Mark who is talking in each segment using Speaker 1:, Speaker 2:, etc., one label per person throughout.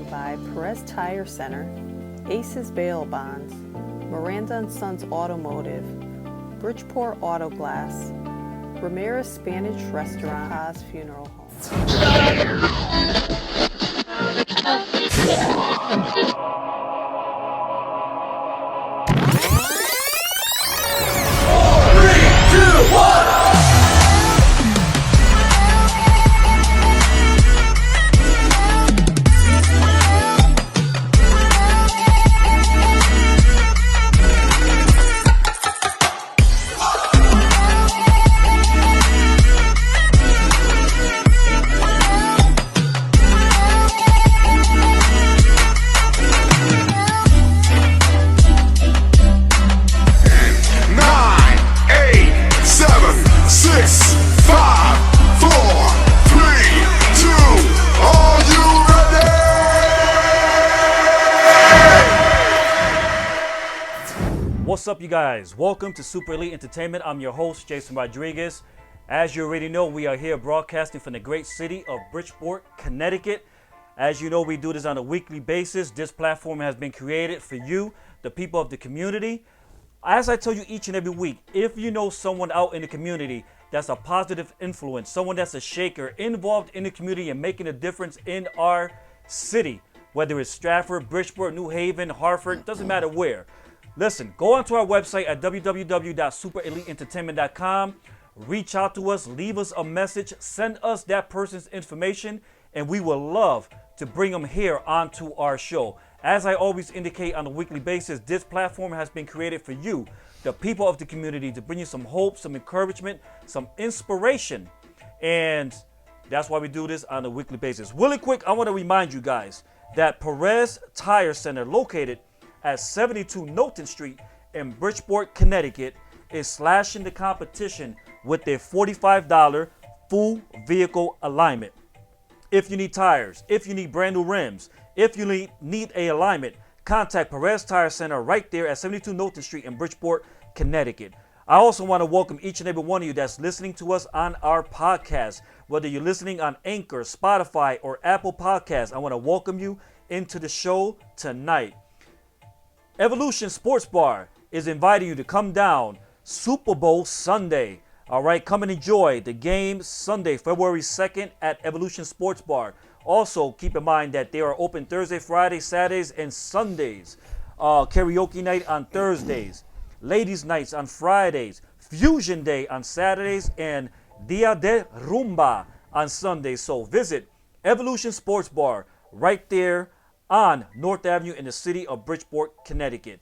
Speaker 1: by Perez Tire Center, Aces Bail Bonds, Miranda & Sons Automotive, Bridgeport Auto Glass, Ramirez Spanish Restaurant, Haas Funeral Home.
Speaker 2: What's up, you guys? Welcome to Super Elite Entertainment. I'm your host, Jason Rodriguez. As you already know, we are here broadcasting from the great city of Bridgeport, Connecticut. As you know, we do this on a weekly basis. This platform has been created for you, the people of the community. As I tell you each and every week, if you know someone out in the community that's a positive influence, someone that's a shaker, involved in the community and making a difference in our city, whether it's Stratford, Bridgeport, New Haven, Hartford, doesn't matter where. Listen, go onto our website at www.supereliteentertainment.com. Reach out to us, leave us a message, send us that person's information, and we will love to bring them here onto our show. As I always indicate on a weekly basis, this platform has been created for you, the people of the community, to bring you some hope, some encouragement, some inspiration. And that's why we do this on a weekly basis. Really quick, I want to remind you guys that Perez Tire Center, located at 72 Knowlton Street in Bridgeport, Connecticut, is slashing the competition with their $45 full vehicle alignment. If you need tires, if you need brand new rims, if you need a alignment, contact Perez Tire Center right there at 72 Knowlton Street in Bridgeport, Connecticut. I also want to welcome each and every one of you that's listening to us on our podcast. Whether you're listening on Anchor, Spotify, or Apple Podcasts, I want to welcome you into the show tonight. Evolution Sports Bar is inviting you to come down Super Bowl Sunday. All right, come and enjoy the game Sunday, February 2nd at Evolution Sports Bar. Also, keep in mind that they are open Thursday, Friday, Saturdays, and Sundays. Karaoke night on Thursdays, ladies' nights on Fridays, Fusion Day on Saturdays, and Dia de Rumba on Sundays. So visit Evolution Sports Bar right there on North Avenue in the city of Bridgeport, Connecticut.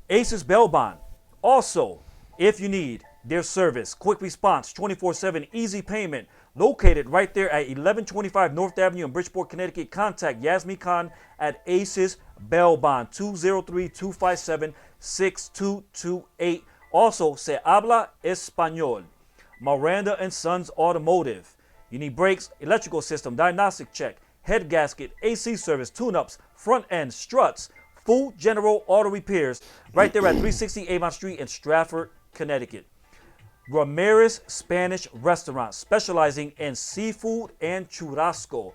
Speaker 2: Aces Bail Bond. Also, if you need their service, quick response, 24/7 easy payment, located right there at 1125 North Avenue in Bridgeport, Connecticut. Contact Yasmin Khan at Aces Bail Bond, 203-257-6228. Also, se habla español. Miranda & Sons Automotive. You need brakes, electrical system, diagnostic check, head gasket, AC service, tune-ups, front end, struts, full general auto repairs, right there at 360 Avon Street in Stratford, Connecticut. Ramirez Spanish Restaurant, specializing in seafood and churrasco.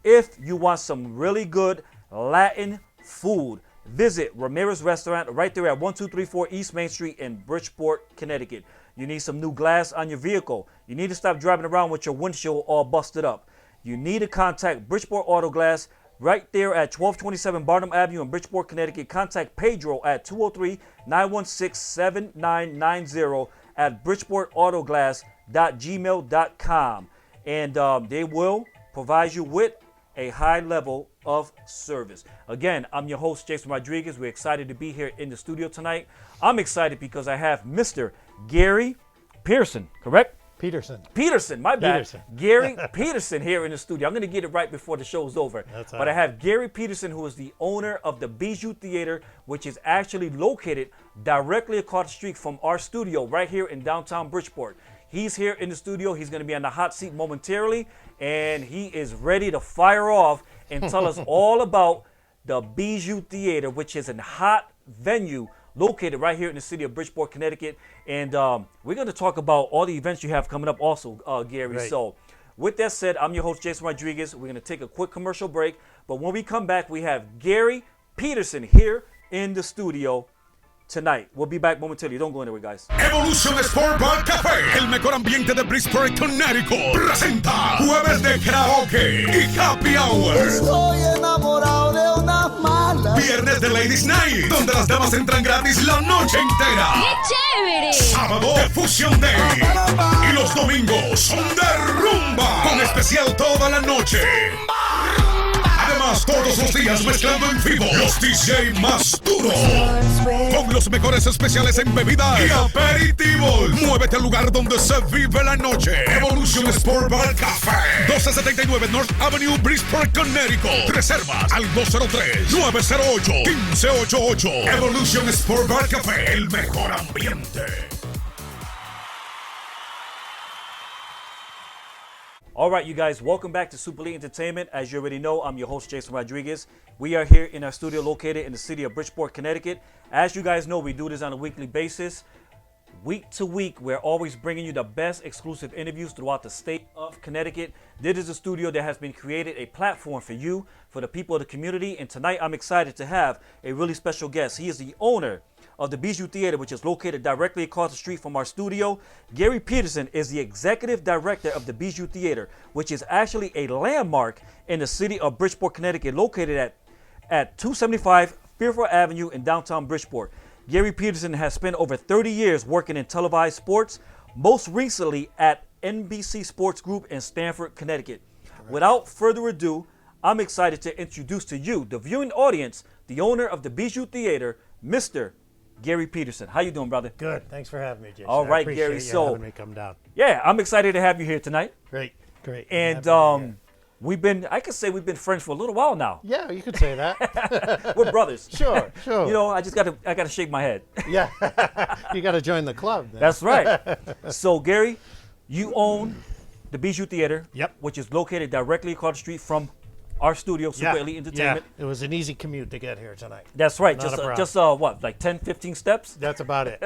Speaker 2: If you want some really good Latin food, visit Ramirez Restaurant right there at 1234 East Main Street in Bridgeport, Connecticut. You need some new glass on your vehicle. You need to stop driving around with your windshield all busted up. You need to contact Bridgeport Auto Glass right there at 1227 Barnum Avenue in Bridgeport, Connecticut. Contact Pedro at 203-916-7990 at bridgeportautoglass.gmail.com. And they will provide you with a high level of service. Again, I'm your host, Jason Rodriguez. We're excited to be here in the studio tonight. I'm excited because I have Mr. Gary Peterson, correct? Peterson, my bad.
Speaker 3: Peterson.
Speaker 2: Gary Peterson here in the studio. I'm going to get it right before the show's over. But I have Gary Peterson, who is the owner of the Bijou Theater, which is actually located directly across the street from our studio right here in downtown Bridgeport. He's here in the studio. He's going to be on the hot seat momentarily, and he is ready to fire off and tell us all about the Bijou Theater, which is a hot venue located right here in the city of Bridgeport, Connecticut. And we're going to talk about all the events you have coming up also, Gary.
Speaker 3: Right.
Speaker 2: So With that said, I'm your host, Jason Rodriguez. We're going to take a quick commercial break. But when we come back, we have Gary Peterson here in the studio tonight. We'll be back momentarily. Don't go anywhere, guys.
Speaker 3: Evolution Sport Bar Café, el mejor ambiente de Bridgeport, Connecticut, presenta Jueves de Karaoke y Happy Hour.
Speaker 4: Estoy enamorado de una mala.
Speaker 3: Viernes de Ladies Night, donde las damas entran gratis la noche entera.
Speaker 5: ¡Qué chévere!
Speaker 3: Sábado de Fusion Day. Y los domingos son de rumba, con especial toda la noche. Además, todos los días mezclando en vivo los DJ más duros, con los mejores especiales en bebidas y aperitivos. Muévete al lugar donde se vive la noche. Evolution Sport Bar Café, 1279 North Avenue, Bridgeport, Connecticut. Reservas al 203-908-1588. Evolution Sport Bar Café, el mejor ambiente.
Speaker 2: All right, you guys, welcome back to Super Elite Entertainment. As you already know, I'm your host, Jason Rodriguez. We are here in our studio located in the city of Bridgeport, Connecticut. As you guys know, we do this on a weekly basis. Week to week, we're always bringing you the best exclusive interviews throughout the state of Connecticut. This is a studio that has been created, a platform for you, for the people of the community. And tonight, I'm excited to have a really special guest. He is the owner of the Bijou Theater, which is located directly across the street from our studio. Gary Peterson is the executive director of the Bijou Theater, which is actually a landmark in the city of Bridgeport, Connecticut, located at 275 Fairfield Avenue in downtown Bridgeport. Gary Peterson has spent over 30 years working in televised sports, most recently at NBC Sports Group in Stamford, Connecticut. Correct. Without further ado, I'm excited to introduce to you, the viewing audience, the owner of the Bijou Theater, Mr. Gary Peterson. How you doing, brother?
Speaker 6: Good. Thanks for having me, Jason.
Speaker 2: All right,
Speaker 6: I
Speaker 2: Gary.
Speaker 6: appreciate you
Speaker 2: So,
Speaker 6: having me come down.
Speaker 2: yeah, I'm excited to have you here tonight.
Speaker 6: Great.
Speaker 2: And I could say we've been friends for a little while now.
Speaker 6: Yeah, you could say that.
Speaker 2: We're brothers.
Speaker 6: Sure.
Speaker 2: You know, I gotta shake my head.
Speaker 6: Yeah. You got to join the club then.
Speaker 2: That's right. So, Gary, you own the Bijou Theater.
Speaker 6: Yep.
Speaker 2: Which is located directly across the street from our studio, Super Elite Entertainment.
Speaker 6: Yeah. It was an easy commute to get here tonight.
Speaker 2: That's right.
Speaker 6: Not a problem.
Speaker 2: Just what, like 10, 15 steps?
Speaker 6: That's about it.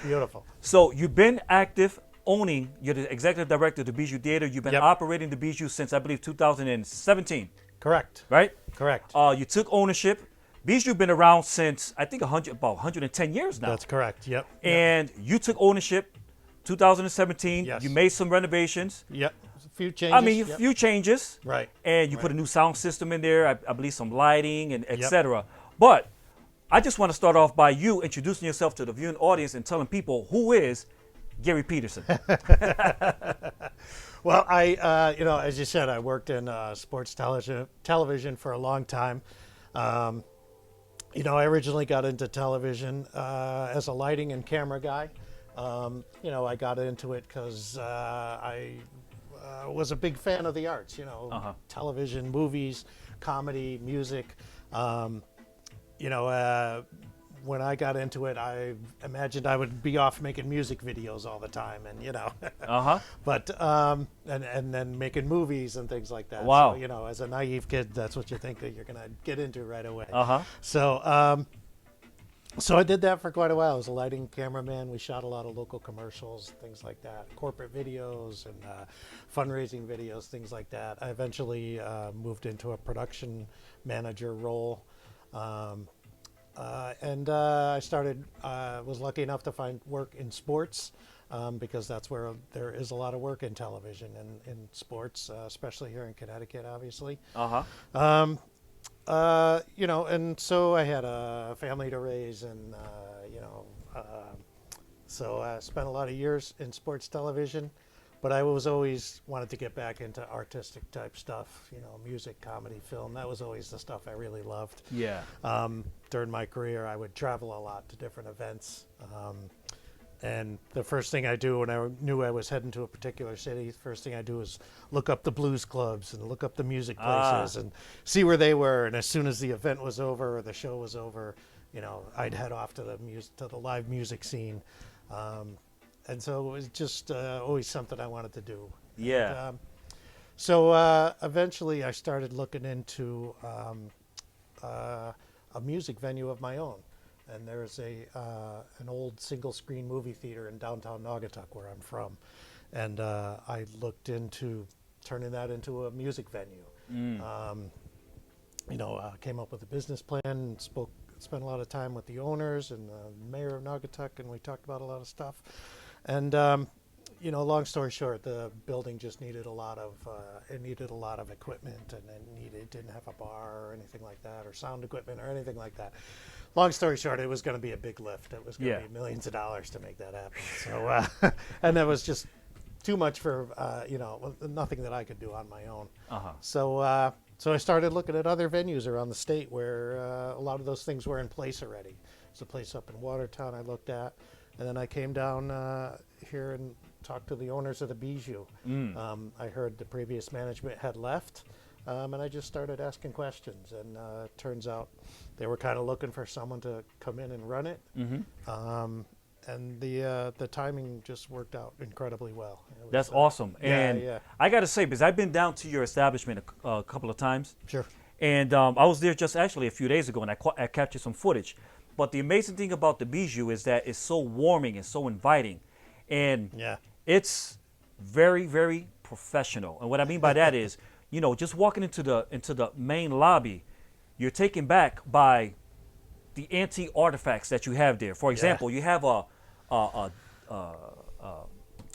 Speaker 6: Beautiful.
Speaker 2: So you've been active you're the executive director of the Bijou Theater. You've been operating the Bijou since, I believe, 2017.
Speaker 6: Correct.
Speaker 2: Right?
Speaker 6: Correct.
Speaker 2: You took ownership. Bijou been around since, I think, about 110 years now.
Speaker 6: That's correct. Yep.
Speaker 2: And you took ownership 2017.
Speaker 6: Yes.
Speaker 2: You made some renovations.
Speaker 6: Yep. A few changes.
Speaker 2: A few changes.
Speaker 6: Right.
Speaker 2: And you put a new sound system in there, I believe some lighting and etc. But I just want to start off by you introducing yourself to the viewing audience and telling people who is Gary Peterson.
Speaker 6: Well, as you said, I worked in sports television for a long time. I originally got into television as a lighting and camera guy. I got into it because I was a big fan of the arts, television, movies, comedy, music. When I got into it, I imagined I would be off making music videos all the time, and but and then making movies and things like that.
Speaker 2: Wow.
Speaker 6: So, as a naive kid, that's what you think that you're gonna get into right away. So I did that for quite a while. I was a lighting cameraman. We shot a lot of local commercials, things like that, corporate videos and fundraising videos, things like that. I eventually moved into a production manager role. And I was lucky enough to find work in sports because that's where there is a lot of work in television and in sports, especially here in Connecticut, obviously. And so I had a family to raise and, so I spent a lot of years in sports television. But I was always wanted to get back into artistic type stuff, music, comedy, film. That was always the stuff I really loved.
Speaker 2: Yeah.
Speaker 6: During my career, I would travel a lot to different events. And the first thing I do when I knew I was heading to a particular city, the first thing I do is look up the blues clubs and look up the music places and see where they were. And as soon as the event was over or the show was over, I'd head off to the live music scene. And so it was just always something I wanted to do.
Speaker 2: Yeah.
Speaker 6: And, so eventually I started looking into a music venue of my own. And there's an old single-screen movie theater in downtown Naugatuck, where I'm from. And I looked into turning that into a music venue. Came up with a business plan and spent a lot of time with the owners and the mayor of Naugatuck, and we talked about a lot of stuff. And long story short, the building just needed a lot of equipment, and it didn't have a bar or anything like that, or sound equipment or anything like that. Long story short, it was going to be a big lift. It was going to be millions of dollars to make that happen. So, and that was just too much for nothing that I could do on my own. So I started looking at other venues around the state where a lot of those things were in place already. There's a place up in Watertown I looked at, and then I came down here and talked to the owners of the Bijou. I heard the previous management had left, and I just started asking questions, and it turns out they were kind of looking for someone to come in and run it. And the timing just worked out incredibly well.
Speaker 2: That's awesome. And I got to say, because I've been down to your establishment a couple of times.
Speaker 6: Sure.
Speaker 2: And I was there just actually a few days ago, and I captured some footage. But the amazing thing about the Bijou is that it's so warming and so inviting. And it's very, very professional. And what I mean by that is, just walking into the main lobby, you're taken back by the antique artifacts that you have there. For example, you have a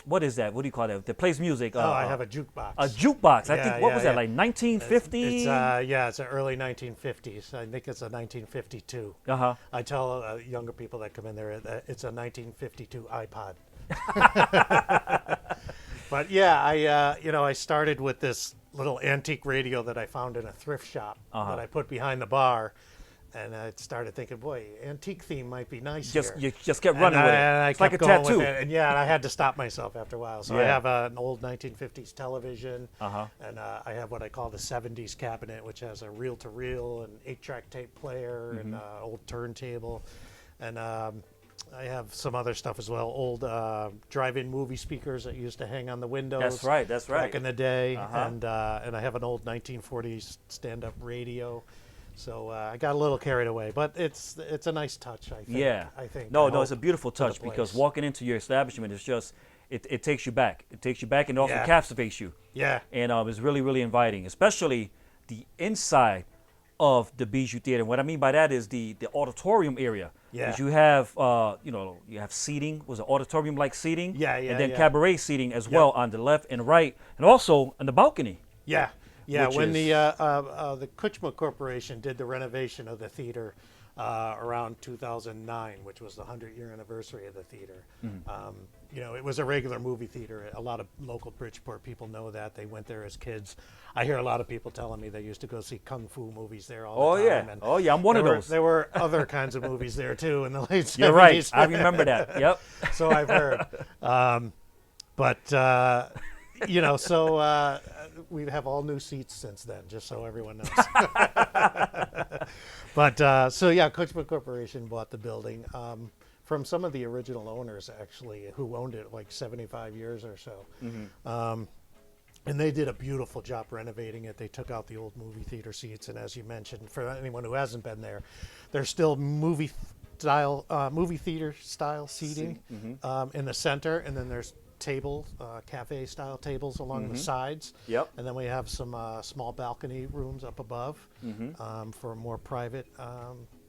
Speaker 2: what is that? What do you call that? That plays music.
Speaker 6: I have a jukebox.
Speaker 2: A jukebox. I think, what was that, like 1950?
Speaker 6: It's the early 1950s. I think it's a 1952. I tell younger people that come in there that it's a 1952 iPod. But I started with this little antique radio that I found in a thrift shop that I put behind the bar. And I started thinking, boy, antique theme might be nice here.
Speaker 2: You just kept running with it. It's like a tattoo.
Speaker 6: And I had to stop myself after a while. So I have an old 1950s television, and I have what I call the 70s cabinet, which has a reel-to-reel and 8-track tape player and an old turntable. And I have some other stuff as well, old drive-in movie speakers that used to hang on the windows.
Speaker 2: That's right.
Speaker 6: Back in the day. And I have an old 1940s stand-up radio. So I got a little carried away, but it's a nice touch, I think.
Speaker 2: Yeah.
Speaker 6: I think.
Speaker 2: No, it's a beautiful touch because walking into your establishment is just, it takes you back. It takes you back and also captivates you.
Speaker 6: Yeah.
Speaker 2: And it's really, really inviting, especially the inside of the Bijou Theater. What I mean by that is the auditorium area.
Speaker 6: Yeah.
Speaker 2: Because you have, you have seating, was it auditorium-like seating? And then cabaret seating as well on the left and right, and also on the balcony.
Speaker 6: Yeah. Yeah, when the Kuchma Corporation did the renovation of the theater around 2009, which was the 100-year anniversary of the theater, it was a regular movie theater. A lot of local Bridgeport people know that. They went there as kids. I hear a lot of people telling me they used to go see kung fu movies there all the time.
Speaker 2: And I'm one of those.
Speaker 6: There were other kinds of movies there, too, in the late 70s.
Speaker 2: You're right. I remember that. Yep.
Speaker 6: So I've heard. We have all new seats since then, just so everyone knows. Kuchma Corporation bought the building from some of the original owners, actually, who owned it like 75 years or so. And they did a beautiful job renovating it. They took out the old movie theater seats, and as you mentioned, for anyone who hasn't been there, there's still movie theater style seating in the center, and then there's cafe style tables along the sides.
Speaker 2: Yep.
Speaker 6: And then we have some small balcony rooms up above for more private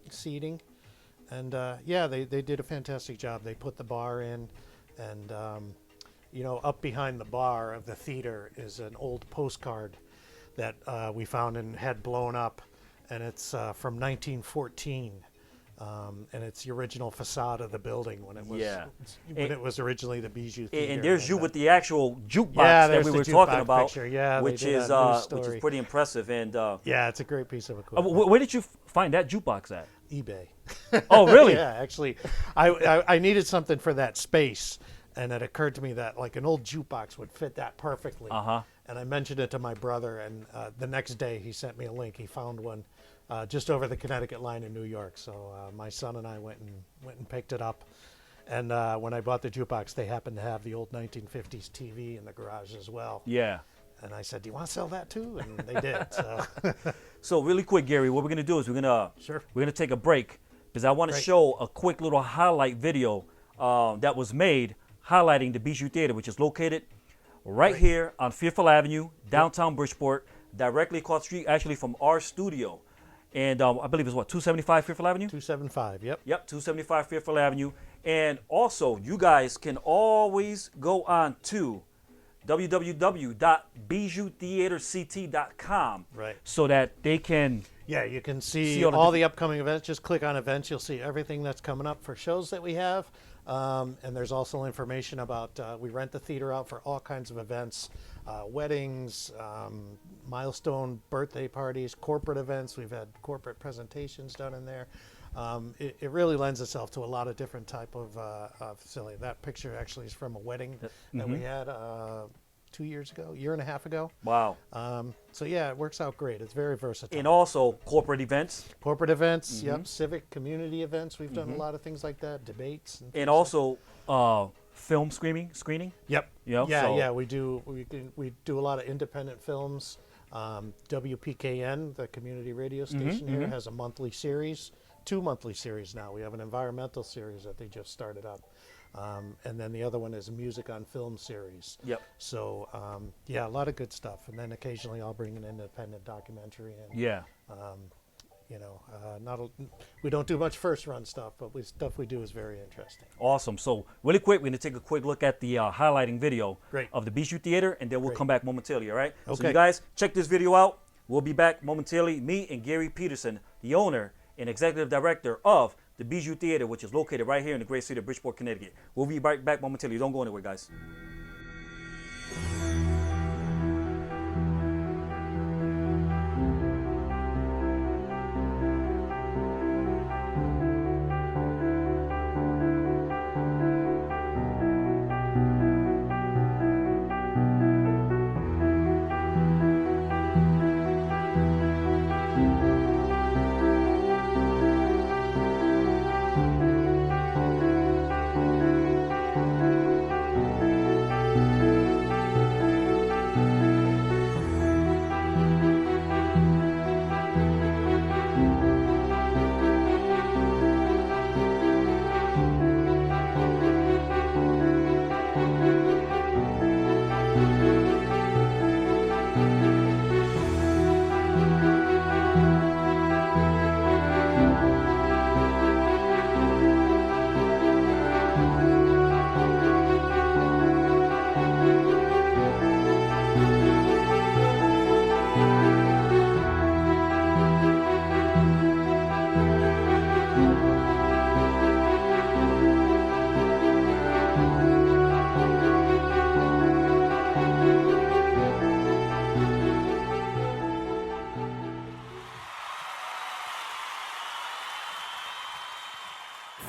Speaker 6: seating. And they did a fantastic job. They put the bar in, and up behind the bar of the theater is an old postcard that we found and had blown up, and it's from 1914. And it's the original facade of the building when it was originally the Bijou Theater.
Speaker 2: And there's you with the actual jukebox that we were talking about,
Speaker 6: picture.
Speaker 2: which is pretty impressive. And
Speaker 6: it's a great piece of equipment.
Speaker 2: Where did you find that jukebox at?
Speaker 6: eBay.
Speaker 2: Oh, really?
Speaker 6: Yeah, actually, I needed something for that space, and it occurred to me that like an old jukebox would fit that perfectly. And I mentioned it to my brother, and the next day he sent me a link. He found one. Just over the Connecticut line in New York. So my son and I went and picked it up. And when I bought the jukebox, they happened to have the old 1950s TV in the garage as well.
Speaker 2: Yeah.
Speaker 6: And I said, "Do you want to sell that too?" And they did. So,
Speaker 2: so really quick, Gary, what we're gonna do is we're gonna take a break because I want to show a quick little highlight video that was made highlighting the Bijou Theater, which is located right here on Fearful Avenue, downtown Bridgeport, directly across the street, actually from our studio. And I believe it's 275 Fearful Avenue?
Speaker 6: 275, yep.
Speaker 2: Yep, 275 Fearful Avenue. And also, you guys can always go on to www.bijoutheaterct.com,
Speaker 6: Right.
Speaker 2: so that they can.
Speaker 6: Yeah, you can see
Speaker 2: all the
Speaker 6: all the upcoming events. Just click on events. You'll see everything that's coming up for shows that we have. And there's also information about, we rent the theater out for all kinds of events, weddings, milestone birthday parties, corporate events. We've had corporate presentations done in there. It really lends itself to a lot of different type of facility. That picture actually is from a wedding that we had 2 years ago, year and a half ago.
Speaker 2: Wow.
Speaker 6: So yeah, it works out great. It's very versatile.
Speaker 2: And also corporate events.
Speaker 6: Corporate events, yep. Civic community events. We've done a lot of things like that. Debates.
Speaker 2: And also film screening.
Speaker 6: Yep.
Speaker 2: You know,
Speaker 6: yeah,
Speaker 2: so-
Speaker 6: yeah. We do a lot of independent films. WPKN, the community radio station here, has a monthly series, 2 monthly series now. We have an environmental series that they just started up. And then the other one is a music on film series.
Speaker 2: Yep.
Speaker 6: So, yeah, a lot of good stuff. And then occasionally I'll bring an independent documentary in.
Speaker 2: Yeah.
Speaker 6: You know, we don't do much first run stuff, but stuff we do is very interesting.
Speaker 2: Awesome. So really quick, we're going to take a quick look at the highlighting video of the Bijou Theater, and then we'll come back momentarily, all right? So
Speaker 6: Okay.
Speaker 2: you guys, check this video out. We'll be back momentarily. Me and Gary Peterson, the owner and executive director of the Bijou Theater, which is located right here in the great city of Bridgeport, Connecticut. We'll be right back momentarily. Don't go anywhere, guys.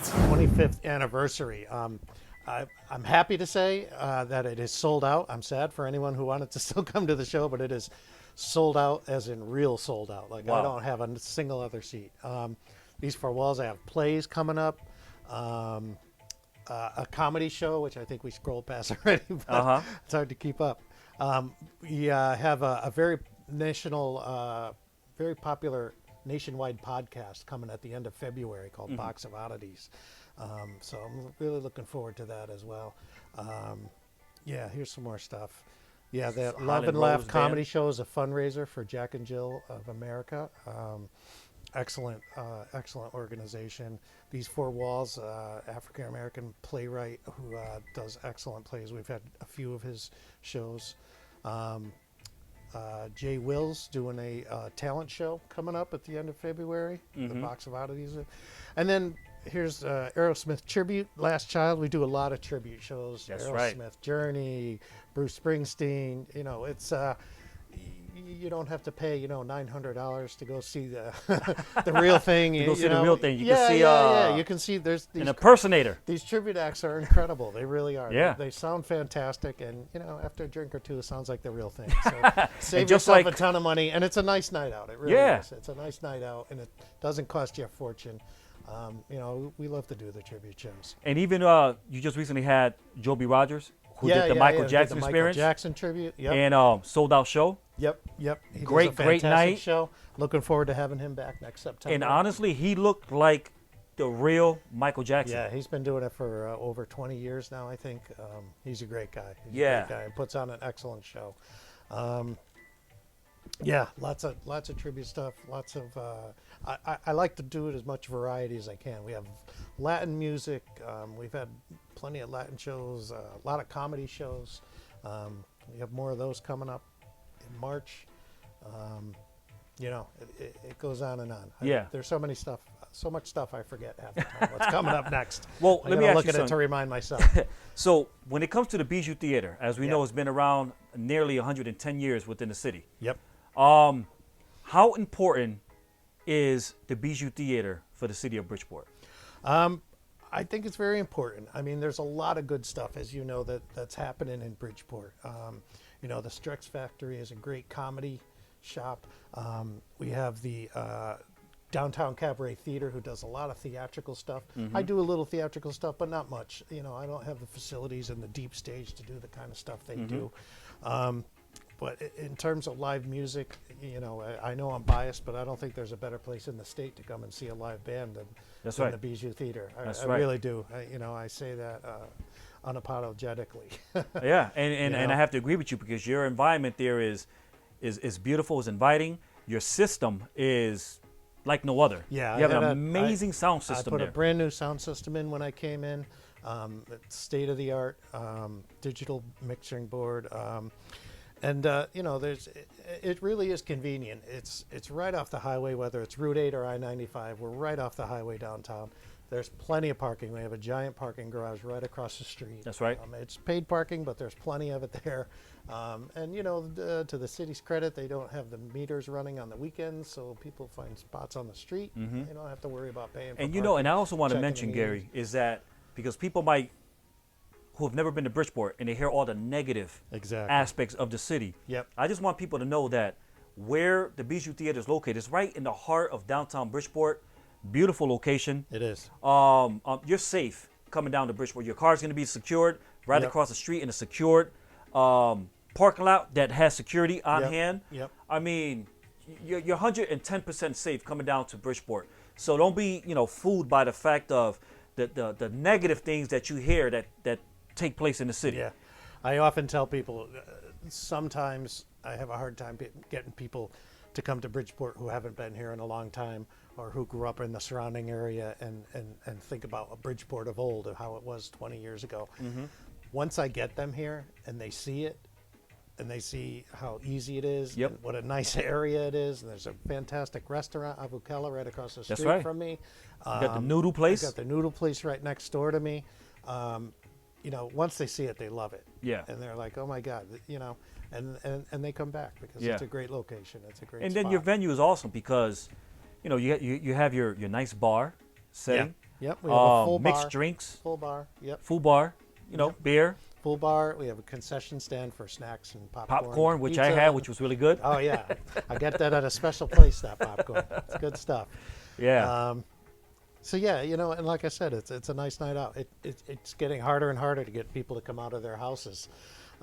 Speaker 6: '25th anniversary. I'm happy to say that it is sold out. I'm sad for anyone who wanted to still come to the show, but it is sold out, as in real sold out. Like,
Speaker 2: Wow.
Speaker 6: I don't have a single other seat. These 4 walls, I have plays coming up, a comedy show, which I think we scrolled past already, but it's hard to keep up. We have a very national, very popular nationwide podcast coming at the end of February called Box of Oddities. So I'm really looking forward to that as well. Yeah, here's some more stuff. Yeah, the Love and Laugh comedy show is a fundraiser for Jack and Jill of America. Excellent organization. These 4 walls, African American playwright who does excellent plays. We've had a few of his shows. Jay Wills doing a talent show coming up at the end of February. The Box of Oddities, and then here's Aerosmith tribute. Last Child. We do a lot of tribute shows.
Speaker 2: That's
Speaker 6: Aerosmith,
Speaker 2: right.
Speaker 6: Journey, Bruce Springsteen. You know, it's you don't have to pay $900 to go see the the real thing.
Speaker 2: To go see the real thing. You
Speaker 6: yeah,
Speaker 2: can see
Speaker 6: yeah. You can see there's these
Speaker 2: an impersonator.
Speaker 6: these tribute acts are incredible. They really are.
Speaker 2: Yeah.
Speaker 6: They sound fantastic, and after a drink or two, it sounds like the real thing. So save
Speaker 2: just
Speaker 6: yourself
Speaker 2: like-
Speaker 6: a ton of money, and it's a nice night out. It really is. It's a nice night out, and it doesn't cost you a fortune. We love to do the tribute shows.
Speaker 2: And even you just recently had Joby Rogers, who did the Michael
Speaker 6: Did
Speaker 2: Jackson
Speaker 6: the
Speaker 2: Experience,
Speaker 6: Michael Jackson tribute. Yep.
Speaker 2: and sold out show.
Speaker 6: Yep. He does
Speaker 2: Great
Speaker 6: a fantastic
Speaker 2: night.
Speaker 6: show. Looking forward to having him back next September.
Speaker 2: And honestly, he looked like the real Michael Jackson.
Speaker 6: Yeah, he's been doing it for over 20 years now, I think. He's a great guy. He's
Speaker 2: Yeah.
Speaker 6: a great guy and puts on an excellent show. Yeah, lots of tribute stuff. Lots of. I like to do it as much variety as I can. We have Latin music. We've had plenty of Latin shows. A lot of comedy shows. We have more of those coming up in March. You know, it goes on and on.
Speaker 2: Yeah.
Speaker 6: There's so much stuff I forget half the time. What's coming up next?
Speaker 2: Well,
Speaker 6: I
Speaker 2: let me
Speaker 6: gotta
Speaker 2: ask
Speaker 6: look
Speaker 2: you
Speaker 6: at it to
Speaker 2: something.
Speaker 6: remind myself.
Speaker 2: So when it comes to the Bijou Theater, as we
Speaker 6: Yeah.
Speaker 2: know, it's been around nearly 110 years within the city.
Speaker 6: Yep.
Speaker 2: How important is the Bijou Theater for the city of Bridgeport?
Speaker 6: I think it's very important. I mean, there's a lot of good stuff, as you know, that's happening in Bridgeport. You know, the Strex Factory is a great comedy shop. We have the Downtown Cabaret Theater, who does a lot of theatrical stuff. I do a little theatrical stuff, but not much. You know, I don't have the facilities and the deep stage to do the kind of stuff they do. But in terms of live music, you know, I know I'm biased, but I don't think there's a better place in the state to come and see a live band than
Speaker 2: right.
Speaker 6: the Bijou Theater.
Speaker 2: That's
Speaker 6: I
Speaker 2: right.
Speaker 6: really do. You know, I say that unapologetically.
Speaker 2: Yeah, and
Speaker 6: You know?
Speaker 2: I have to agree with you because your environment there is beautiful, is inviting. Your system is like no other.
Speaker 6: Yeah,
Speaker 2: you have
Speaker 6: I
Speaker 2: an
Speaker 6: had
Speaker 2: amazing sound
Speaker 6: I
Speaker 2: system
Speaker 6: put
Speaker 2: there.
Speaker 6: a brand new sound system in when I came in. It's state of the art, digital mixing board. And you know, it really is convenient. It's right off the highway, whether it's Route 8 or I-95. We're right off the highway downtown. There's plenty of parking. We have a giant parking garage right across the street.
Speaker 2: That's right.
Speaker 6: It's paid parking, but there's plenty of it there. And you know, to the city's credit, they don't have the meters running on the weekends, so people find spots on the street. They don't have to worry about paying. For
Speaker 2: And you know, and I also want to
Speaker 6: checking
Speaker 2: mention,
Speaker 6: the
Speaker 2: Gary, is that because people who have never been to Bridgeport and they hear all the negative
Speaker 6: Exactly.
Speaker 2: aspects of the city.
Speaker 6: Yep.
Speaker 2: I just want people to know that where the Bijou Theater is located is right in the heart of downtown Bridgeport. Beautiful location.
Speaker 6: It is.
Speaker 2: You're safe coming down to Bridgeport. Your car's going to be secured right
Speaker 6: Yep.
Speaker 2: across the street in a secured parking lot that has security on
Speaker 6: Yep.
Speaker 2: hand.
Speaker 6: Yep.
Speaker 2: I mean, you're 110% safe coming down to Bridgeport. So don't be, fooled by the fact of the negative things that you hear that take place in the city.
Speaker 6: Yeah, I often tell people sometimes I have a hard time getting people to come to Bridgeport who haven't been here in a long time or who grew up in the surrounding area and think about a Bridgeport of old and how it was 20 years ago. Once I get them here and they see it and they see how easy it is,
Speaker 2: Yep.
Speaker 6: and what a nice area it is, and there's a fantastic restaurant, Avukela, right across the
Speaker 2: That's
Speaker 6: street
Speaker 2: right.
Speaker 6: from me.
Speaker 2: You got the noodle place.
Speaker 6: I got the noodle place right next door to me. You know, once they see it, they love it.
Speaker 2: Yeah.
Speaker 6: And they're like, oh my God, and they come back because
Speaker 2: Yeah.
Speaker 6: it's a great location. It's a great
Speaker 2: And then
Speaker 6: spot.
Speaker 2: your venue is awesome because, you have your nice bar setting.
Speaker 6: Yep. We have a full
Speaker 2: mixed
Speaker 6: bar.
Speaker 2: drinks,
Speaker 6: Full bar. Yep.
Speaker 2: full bar, beer,
Speaker 6: Full bar. We have a concession stand for snacks and popcorn.
Speaker 2: popcorn, which I
Speaker 6: pizza.
Speaker 2: had, which was really good.
Speaker 6: Oh yeah, I get that at a special place. That popcorn. It's good stuff.
Speaker 2: Yeah.
Speaker 6: So yeah, and like I said, it's a nice night out. It's getting harder and harder to get people to come out of their houses.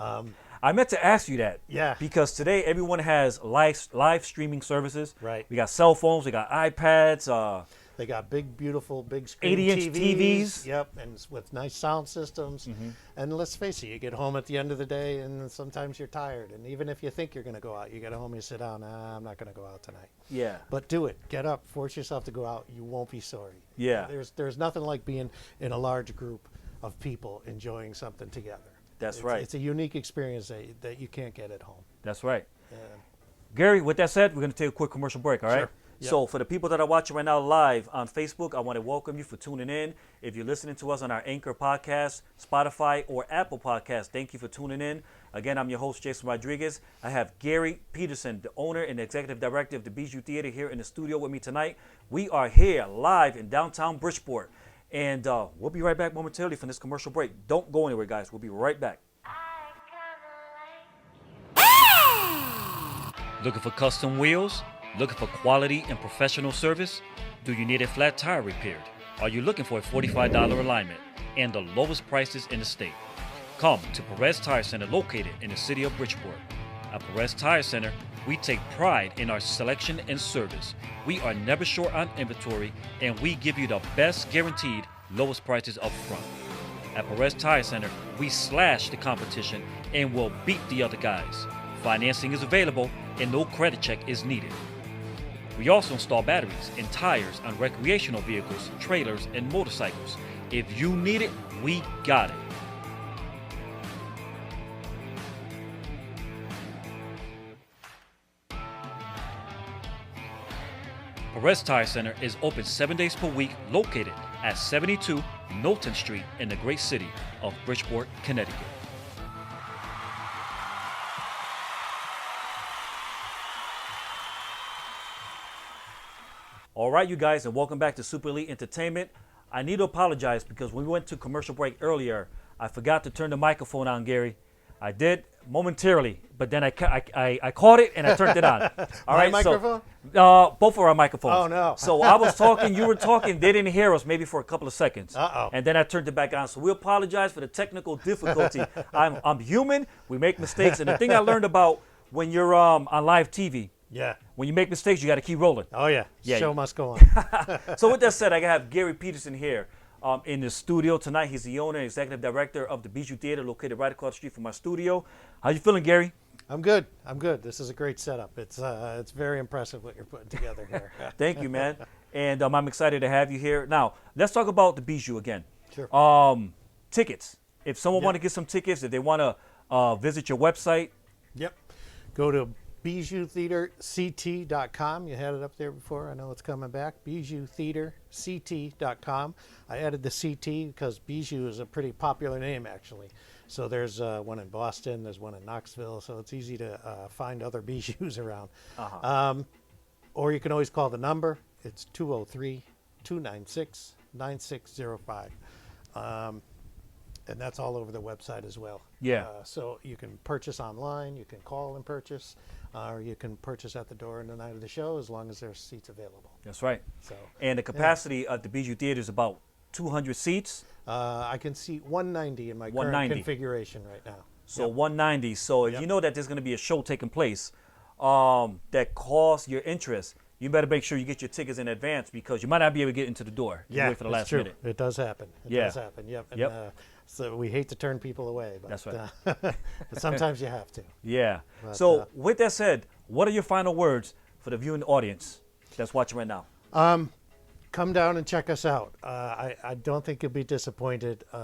Speaker 2: I meant to ask you that.
Speaker 6: Yeah.
Speaker 2: Because today everyone has live streaming services.
Speaker 6: Right.
Speaker 2: We got cell phones, we got iPads.
Speaker 6: They got big, beautiful, big screen
Speaker 2: 80-inch TVs.
Speaker 6: Yep, and with nice sound systems. And let's face it, you get home at the end of the day, and sometimes you're tired. And even if you think you're going to go out, you get home, you sit down. I'm not going to go out tonight.
Speaker 2: Yeah.
Speaker 6: But do it. Get up. Force yourself to go out. You won't be sorry.
Speaker 2: Yeah.
Speaker 6: There's nothing like being in a large group of people enjoying something together.
Speaker 2: That's right.
Speaker 6: It's a unique experience that you can't get at home.
Speaker 2: That's right.
Speaker 6: Yeah.
Speaker 2: Gary, with that said, we're going to take a quick commercial break, all right?
Speaker 6: Sure. Yep.
Speaker 2: So for the people that are watching right now live on Facebook, I want to welcome you for tuning in. If you're listening to us on our Anchor podcast, Spotify, or Apple podcast, thank you for tuning in. Again, I'm your host, Jason Rodriguez. I have Gary Peterson, the owner and executive director of the Bijou Theater, here in the studio with me tonight. We are here live in downtown Bridgeport. And we'll be right back momentarily from this commercial break. Don't go anywhere, guys. We'll be right back. Looking for custom wheels? Looking for quality and professional service? Do you need a flat tire repaired? Are you looking for a $45 alignment and the lowest prices in the state? Come to Perez Tire Center located in the city of Bridgeport. At Perez Tire Center, we take pride in our selection and service. We are never short on inventory, and we give you the best guaranteed lowest prices up front. At Perez Tire Center, we slash the competition and will beat the other guys. Financing is available and no credit check is needed. We also install batteries and tires on recreational vehicles, trailers, and motorcycles. If you need it, we got it. Perez Tire Center is open 7 days per week, located at 72 Knowlton Street in the great city of Bridgeport, Connecticut. All right, you guys, and welcome back to Super Elite Entertainment. I need to apologize because when we went to commercial break earlier, I forgot to turn the microphone on, Gary. I did momentarily, but then I caught it and I turned it on. All right,
Speaker 6: microphone?
Speaker 2: So, both of our microphones.
Speaker 6: Oh, no.
Speaker 2: So I was talking, you were talking, they didn't hear us maybe for a couple of seconds.
Speaker 6: Uh-oh.
Speaker 2: And then I turned it back on. So we apologize for the technical difficulty. I'm human. We make mistakes. And the thing I learned about when you're on live TV,
Speaker 6: Yeah.
Speaker 2: when you make mistakes, you got to keep rolling.
Speaker 6: Oh, yeah.
Speaker 2: Yeah.
Speaker 6: Show must go on.
Speaker 2: So with that said, I have Gary Peterson here in the studio tonight. He's the owner and executive director of the Bijou Theater, located right across the street from my studio. How you feeling, Gary?
Speaker 6: I'm good. I'm good. This is a great setup. It's very impressive what you're putting together here.
Speaker 2: Thank you, man. And I'm excited to have you here. Now, let's talk about the Bijou again.
Speaker 6: Sure.
Speaker 2: Tickets. If someone want to get some tickets, if they want to visit your website.
Speaker 6: Yep. Go to BijouTheaterCT.com. You had it up there before. I know it's coming back. BijouTheaterCT.com. I added the CT because Bijou is a pretty popular name, actually. So there's one in Boston. There's one in Knoxville. So it's easy to find other Bijous around. Or you can always call the number. It's 203-296-9605. And that's all over the website as well.
Speaker 2: Yeah.
Speaker 6: So you can purchase online, you can call and purchase, or you can purchase at the door on the night of the show as long as there's seats available.
Speaker 2: That's right.
Speaker 6: So,
Speaker 2: and the capacity of the Bijou Theater is about 200 seats.
Speaker 6: I can seat 190 in my current
Speaker 2: 190.
Speaker 6: configuration right now.
Speaker 2: So 190. So if
Speaker 6: Yep.
Speaker 2: you know that there's going to be a show taking place that calls your interest, you better make sure you get your tickets in advance because you might not be able to get into the door. You
Speaker 6: Yeah,
Speaker 2: wait for the
Speaker 6: it's
Speaker 2: last
Speaker 6: true.
Speaker 2: minute.
Speaker 6: It does happen. It
Speaker 2: Yeah.
Speaker 6: does happen. Yep. And,
Speaker 2: Yep.
Speaker 6: So we hate to turn people away, but
Speaker 2: That's right.
Speaker 6: but sometimes you have to.
Speaker 2: Yeah.
Speaker 6: But,
Speaker 2: So with that said, what are your final words for the viewing audience that's watching right now?
Speaker 6: Come down and check us out. I don't think you'll be disappointed. We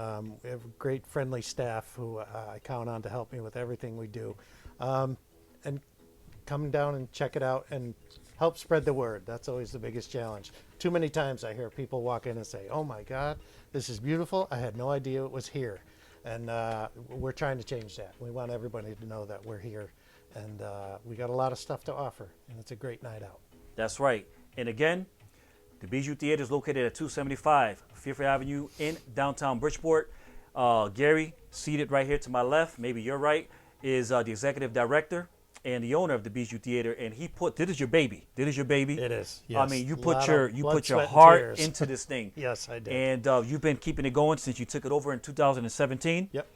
Speaker 6: have a great friendly staff who I count on to help me with everything we do. And come down and check it out and help spread the word. That's always the biggest challenge. Too many times I hear people walk in and say, "Oh my God, this is beautiful. I had no idea it was here." And we're trying to change that. We want everybody to know that we're here. And we got a lot of stuff to offer. And it's a great night out.
Speaker 2: That's right. And again, the Bijou Theater is located at 275 Fairfield Avenue in downtown Bridgeport. Gary, seated right here to my left, maybe your right, is the executive director and the owner of the Bijou Theater. And he put, this is your baby. This is your baby.
Speaker 6: It is.
Speaker 2: I
Speaker 6: Yes.
Speaker 2: mean, you
Speaker 6: Lot
Speaker 2: put
Speaker 6: of
Speaker 2: your
Speaker 6: blood, sweat, and
Speaker 2: heart
Speaker 6: tears.
Speaker 2: into this thing.
Speaker 6: Yes, I did.
Speaker 2: And you've been keeping it going since you took it over in 2017.
Speaker 6: Yep.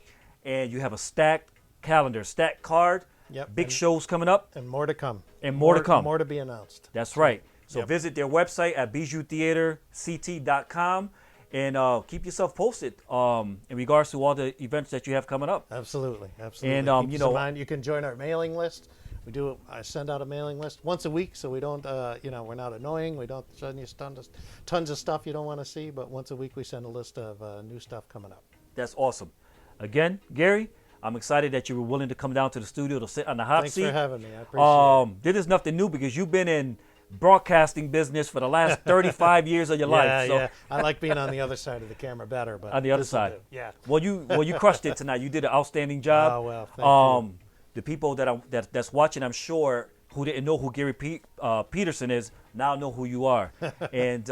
Speaker 2: And you have a stacked calendar, stacked card.
Speaker 6: Yep.
Speaker 2: Big
Speaker 6: And-
Speaker 2: shows coming up.
Speaker 6: And more to come.
Speaker 2: And more to come.
Speaker 6: More to be announced.
Speaker 2: That's right. So
Speaker 6: Yep.
Speaker 2: visit their website at BijouTheaterCT.com and keep yourself posted in regards to all the events that you have coming up.
Speaker 6: Absolutely, absolutely.
Speaker 2: And,
Speaker 6: Keep
Speaker 2: you
Speaker 6: us in
Speaker 2: know-
Speaker 6: mind, you can join our mailing list. I send out a mailing list once a week, so we don't, we're not annoying. We don't send you tons of stuff you don't want to see, but once a week we send a list of new stuff coming up.
Speaker 2: That's awesome. Again, Gary, I'm excited that you were willing to come down to the studio to sit on the hot
Speaker 6: Thanks
Speaker 2: seat.
Speaker 6: for having me. I appreciate it.
Speaker 2: This is nothing new because you've been in broadcasting business for the last 35 years of your life. So
Speaker 6: Yeah. I like being on the other side of the camera better, but
Speaker 2: on the other
Speaker 6: this'll
Speaker 2: side.
Speaker 6: do. Yeah.
Speaker 2: Well, you crushed it tonight. You did an outstanding job.
Speaker 6: Oh, well, thank you.
Speaker 2: The people that's watching, I'm sure, who didn't know who Gary Peterson is, now know who you are, and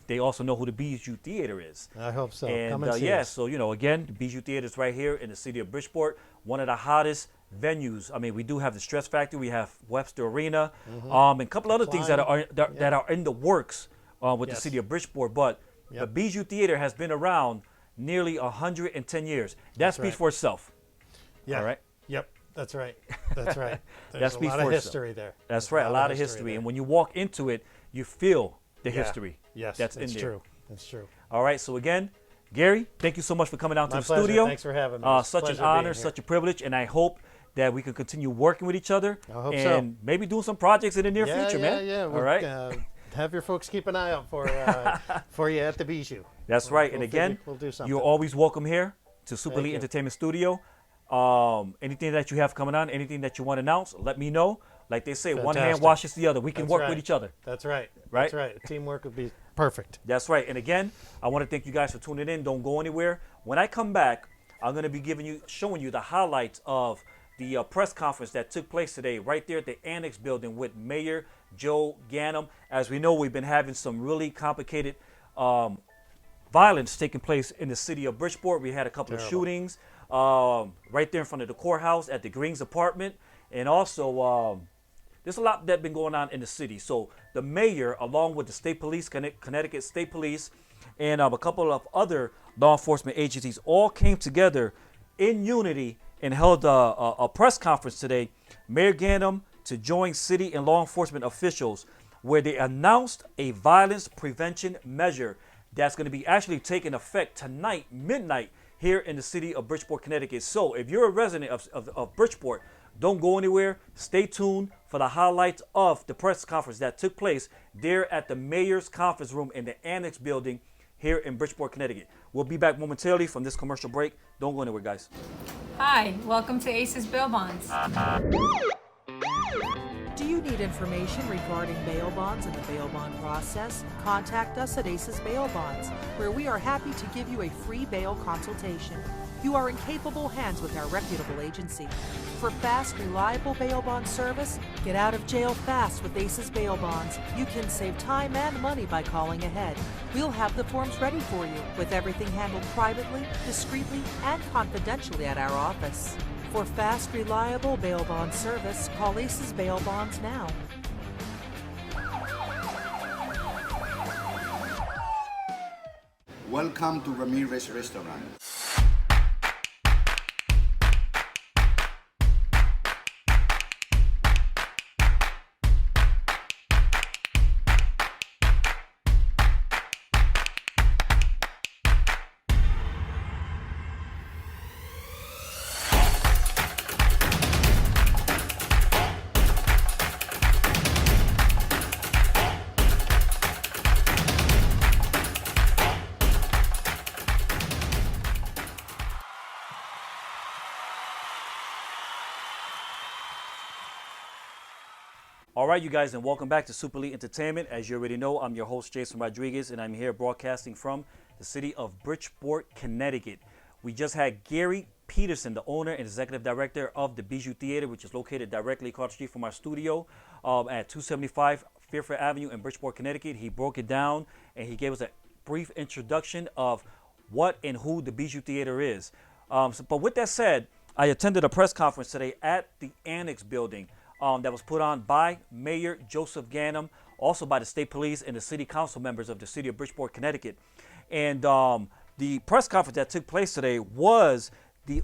Speaker 2: they also know who the Bijou Theater is.
Speaker 6: I hope so.
Speaker 2: And
Speaker 6: Come and see
Speaker 2: yeah,
Speaker 6: us.
Speaker 2: so again, the Bijou Theater is right here in the city of Bridgeport, one of the hottest venues. I mean, we do have the Stress Factory, we have Webster Arena, and a couple other things that are in the works with the
Speaker 6: Yes.
Speaker 2: city of Bridgeport. But the
Speaker 6: Yep.
Speaker 2: Bijou Theater has been around nearly 110 years. That speaks
Speaker 6: right.
Speaker 2: for itself.
Speaker 6: Yeah.
Speaker 2: All right.
Speaker 6: Yep. That's right. That's right. There's
Speaker 2: That
Speaker 6: a
Speaker 2: speaks
Speaker 6: lot
Speaker 2: for
Speaker 6: of
Speaker 2: itself.
Speaker 6: history there.
Speaker 2: That's
Speaker 6: There's
Speaker 2: right, a lot of history.
Speaker 6: there.
Speaker 2: And when you walk into it, you feel the history
Speaker 6: Yes,
Speaker 2: that's in
Speaker 6: it's
Speaker 2: there.
Speaker 6: true. It's true.
Speaker 2: All right, so again, Gary, thank you so much for coming out to
Speaker 6: My
Speaker 2: the
Speaker 6: pleasure.
Speaker 2: studio.
Speaker 6: Thanks for having me. It's a
Speaker 2: Such an
Speaker 6: pleasure
Speaker 2: honor,
Speaker 6: being here.
Speaker 2: such a privilege, and I hope that we can continue working with each other
Speaker 6: I hope
Speaker 2: and maybe doing some projects in the near future, man.
Speaker 6: Yeah.
Speaker 2: All right.
Speaker 6: Have your folks keep an eye out for you at the Bijou.
Speaker 2: That's right. And again,
Speaker 6: we'll do something.
Speaker 2: you're always welcome here to Super
Speaker 6: Thank
Speaker 2: Elite
Speaker 6: you.
Speaker 2: Entertainment Studio. Anything that you have coming on, anything that you want to announce, let me know. Like they say, one hand
Speaker 6: Fantastic.
Speaker 2: washes the other. We can
Speaker 6: That's
Speaker 2: work
Speaker 6: right.
Speaker 2: with each other.
Speaker 6: That's right.
Speaker 2: Right?
Speaker 6: That's right. Teamwork would be perfect.
Speaker 2: That's right. And again, I want to thank you guys for tuning in. Don't go anywhere. When I come back, I'm going to be showing you the highlights of the press conference that took place today right there at the Annex building with Mayor Joe Ganim. As we know, we've been having some really complicated violence taking place in the city of Bridgeport. We had a couple of shootings right there in front of the courthouse at the Greens apartment. And also, there's a lot that's been going on in the city. So the mayor, along with the state police, Connecticut State Police, and a couple of other law enforcement agencies all came together in unity and held a press conference today. Mayor Ganim to join city and law enforcement officials where they announced a violence prevention measure that's going to be actually taking effect tonight, midnight, here in the city of Bridgeport, Connecticut. So if you're a resident of Bridgeport, don't go anywhere. Stay tuned for the highlights of the press conference that took place there at the mayor's conference room in the Annex building here in Bridgeport, Connecticut. We'll be back momentarily from this commercial break. Don't go anywhere, guys.
Speaker 5: Hi, welcome to Aces Bail Bonds.
Speaker 7: Do you need information regarding bail bonds and the bail bond process? Contact us at Aces Bail Bonds, where we are happy to give you a free bail consultation. You are in capable hands with our reputable agency. For fast, reliable bail bond service, get out of jail fast with Aces Bail Bonds. You can save time and money by calling ahead. We'll have the forms ready for you, with everything handled privately, discreetly, and confidentially at our office. For fast, reliable bail bond service, call Aces Bail Bonds now.
Speaker 8: Welcome to Ramirez Restaurant.
Speaker 2: All right, you guys, and welcome back to Super Elite Entertainment. As you already know, I'm your host, Jason Rodriguez, and I'm here broadcasting from the city of Bridgeport, Connecticut. We just had Gary Peterson, the owner and executive director of the Bijou Theater, which is located directly across the street from our studio at 275 Fairfax Avenue in Bridgeport, Connecticut. He broke it down, and he gave us a brief introduction of what and who the Bijou Theater is. But with that said, I attended a press conference today at the Annex building that was put on by Mayor Joseph Ganim, also by the state police and the city council members of the city of Bridgeport, Connecticut. And the press conference that took place today was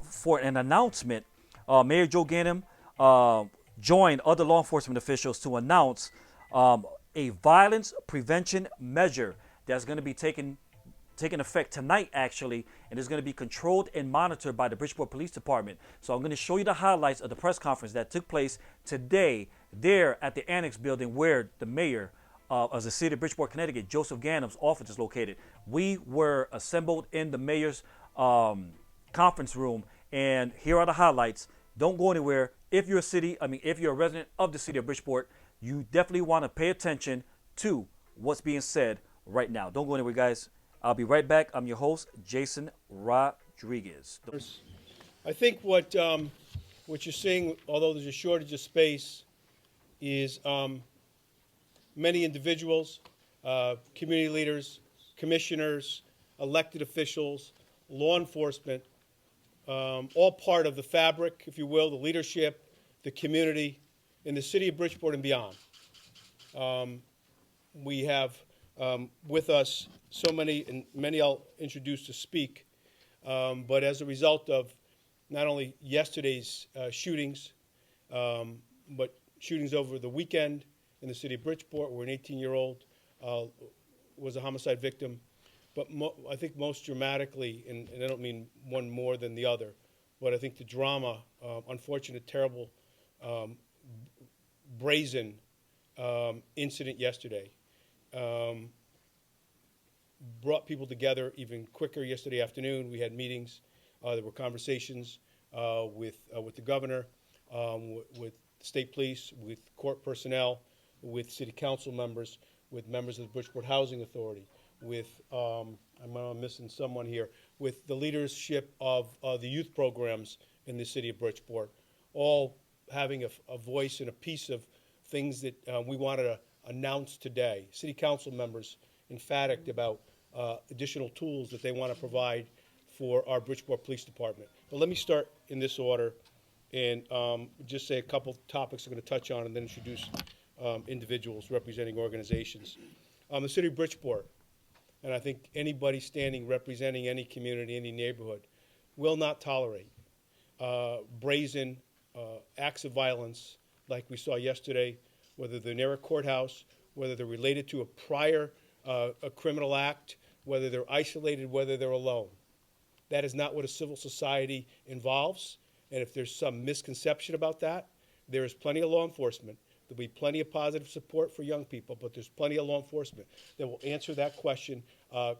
Speaker 2: for an announcement. Mayor Joe Ganim joined other law enforcement officials to announce a violence prevention measure that's going to be taking effect tonight, actually, and is going to be controlled and monitored by the Bridgeport Police Department. So I'm going to show you the highlights of the press conference that took place today there at the Annex building where the mayor of the city of Bridgeport, Connecticut, Joseph Ganim's office is located. We were assembled in the mayor's conference room, and here are the highlights. Don't go anywhere. If you're a resident of the city of Bridgeport, you definitely want to pay attention to what's being said right now. Don't go anywhere, guys. I'll be right back. I'm your host, Jason Rodriguez.
Speaker 9: I think what you're seeing, although there's a shortage of space, is many individuals, community leaders, commissioners, elected officials, law enforcement, all part of the fabric, if you will, the leadership, the community in the city of Bridgeport and beyond. We have with us so many, and many I'll introduce to speak, but as a result of not only yesterday's shootings, but shootings over the weekend in the city of Bridgeport, where an 18-year-old was a homicide victim. But I think most dramatically, and I don't mean one more than the other, but I think the drama, unfortunate, terrible, brazen incident yesterday brought people together even quicker yesterday afternoon. We had meetings. There were conversations with the governor, with state police, with court personnel, with city council members, with members of the Bridgeport Housing Authority, with, I'm missing someone here, with the leadership of the youth programs in the city of Bridgeport, all having a voice and a piece of things that we wanted to announce today. City council members emphatic about additional tools that they want to provide for our Bridgeport Police Department. But let me start in this order and just say a couple topics I'm going to touch on and then introduce individuals representing organizations. The city of Bridgeport, and I think anybody standing representing any community, any neighborhood, will not tolerate brazen acts of violence like we saw yesterday, whether they're near a courthouse, whether they're related to a prior a criminal act, whether they're isolated, whether they're alone. That is not what a civil society involves, and if there's some misconception about that, there is plenty of law enforcement. There'll be plenty of positive support for young people, but there's plenty of law enforcement that will answer that question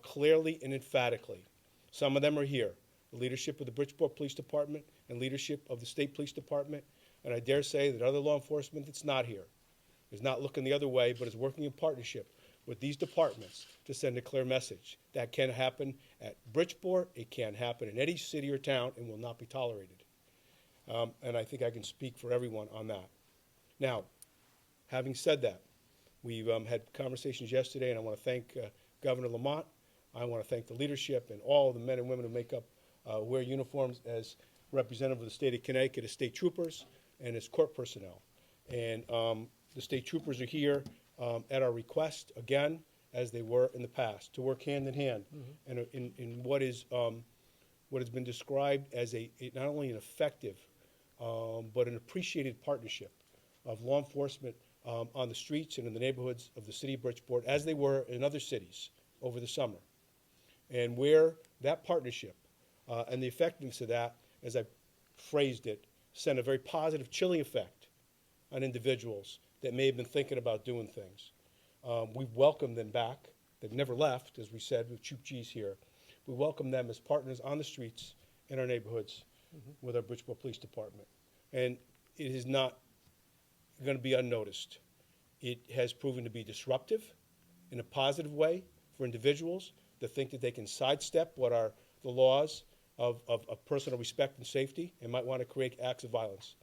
Speaker 9: clearly and emphatically. Some of them are here, the leadership of the Bridgeport Police Department and leadership of the State Police Department, and I dare say that other law enforcement that's not here is not looking the other way, but is working in partnership with these departments to send a clear message. That can happen at Bridgeport, it can happen in any city or town, and will not be tolerated. And I think I can speak for everyone on that. Now, having said that, we've had conversations yesterday, and I want to thank Governor Lamont. I want to thank the leadership and all the men and women who make up, wear uniforms as representative of the state of Connecticut, as state troopers and as court personnel. And the state troopers are here at our request, again, as they were in the past, to work hand in hand and in what has been described as not only an effective but an appreciated partnership of law enforcement on the streets and in the neighborhoods of the city of Bridgeport, as they were in other cities over the summer. And where that partnership and the effectiveness of that, as I phrased it, sent a very positive chilling effect on individuals that may have been thinking about doing things. We've welcomed them back. They've never left, as we said with Chief G's here. We welcome them as partners on the streets in our neighborhoods with our Bridgeport Police Department. And it is not going to be unnoticed. It has proven to be disruptive in a positive way for individuals that think that they can sidestep what are the laws of personal respect and safety and might want to create acts of violence.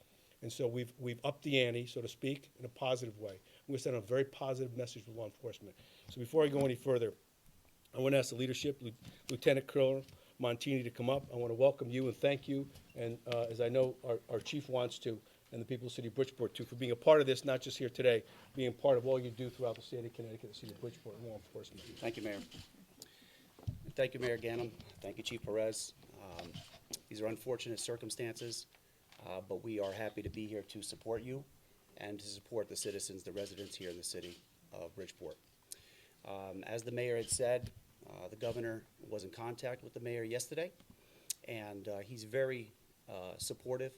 Speaker 9: And so we've upped the ante, so to speak, in a positive way. We're sending a very positive message to law enforcement. So before I go any further, I want to ask the leadership, Lieutenant Colonel Montini, to come up. I want to welcome you and thank you, and as I know our chief wants to, and the people of the city of Bridgeport too, for being a part of this, not just here today, being part of all you do throughout the state of Connecticut, the city of Bridgeport, and law enforcement.
Speaker 10: Thank you, Mayor. Thank you, Mayor Ganim. Thank you, Chief Perez. These are unfortunate circumstances, but we are happy to be here to support you and to support the citizens, the residents here in the city of Bridgeport. As the mayor had said, the governor was in contact with the mayor yesterday, and he's very supportive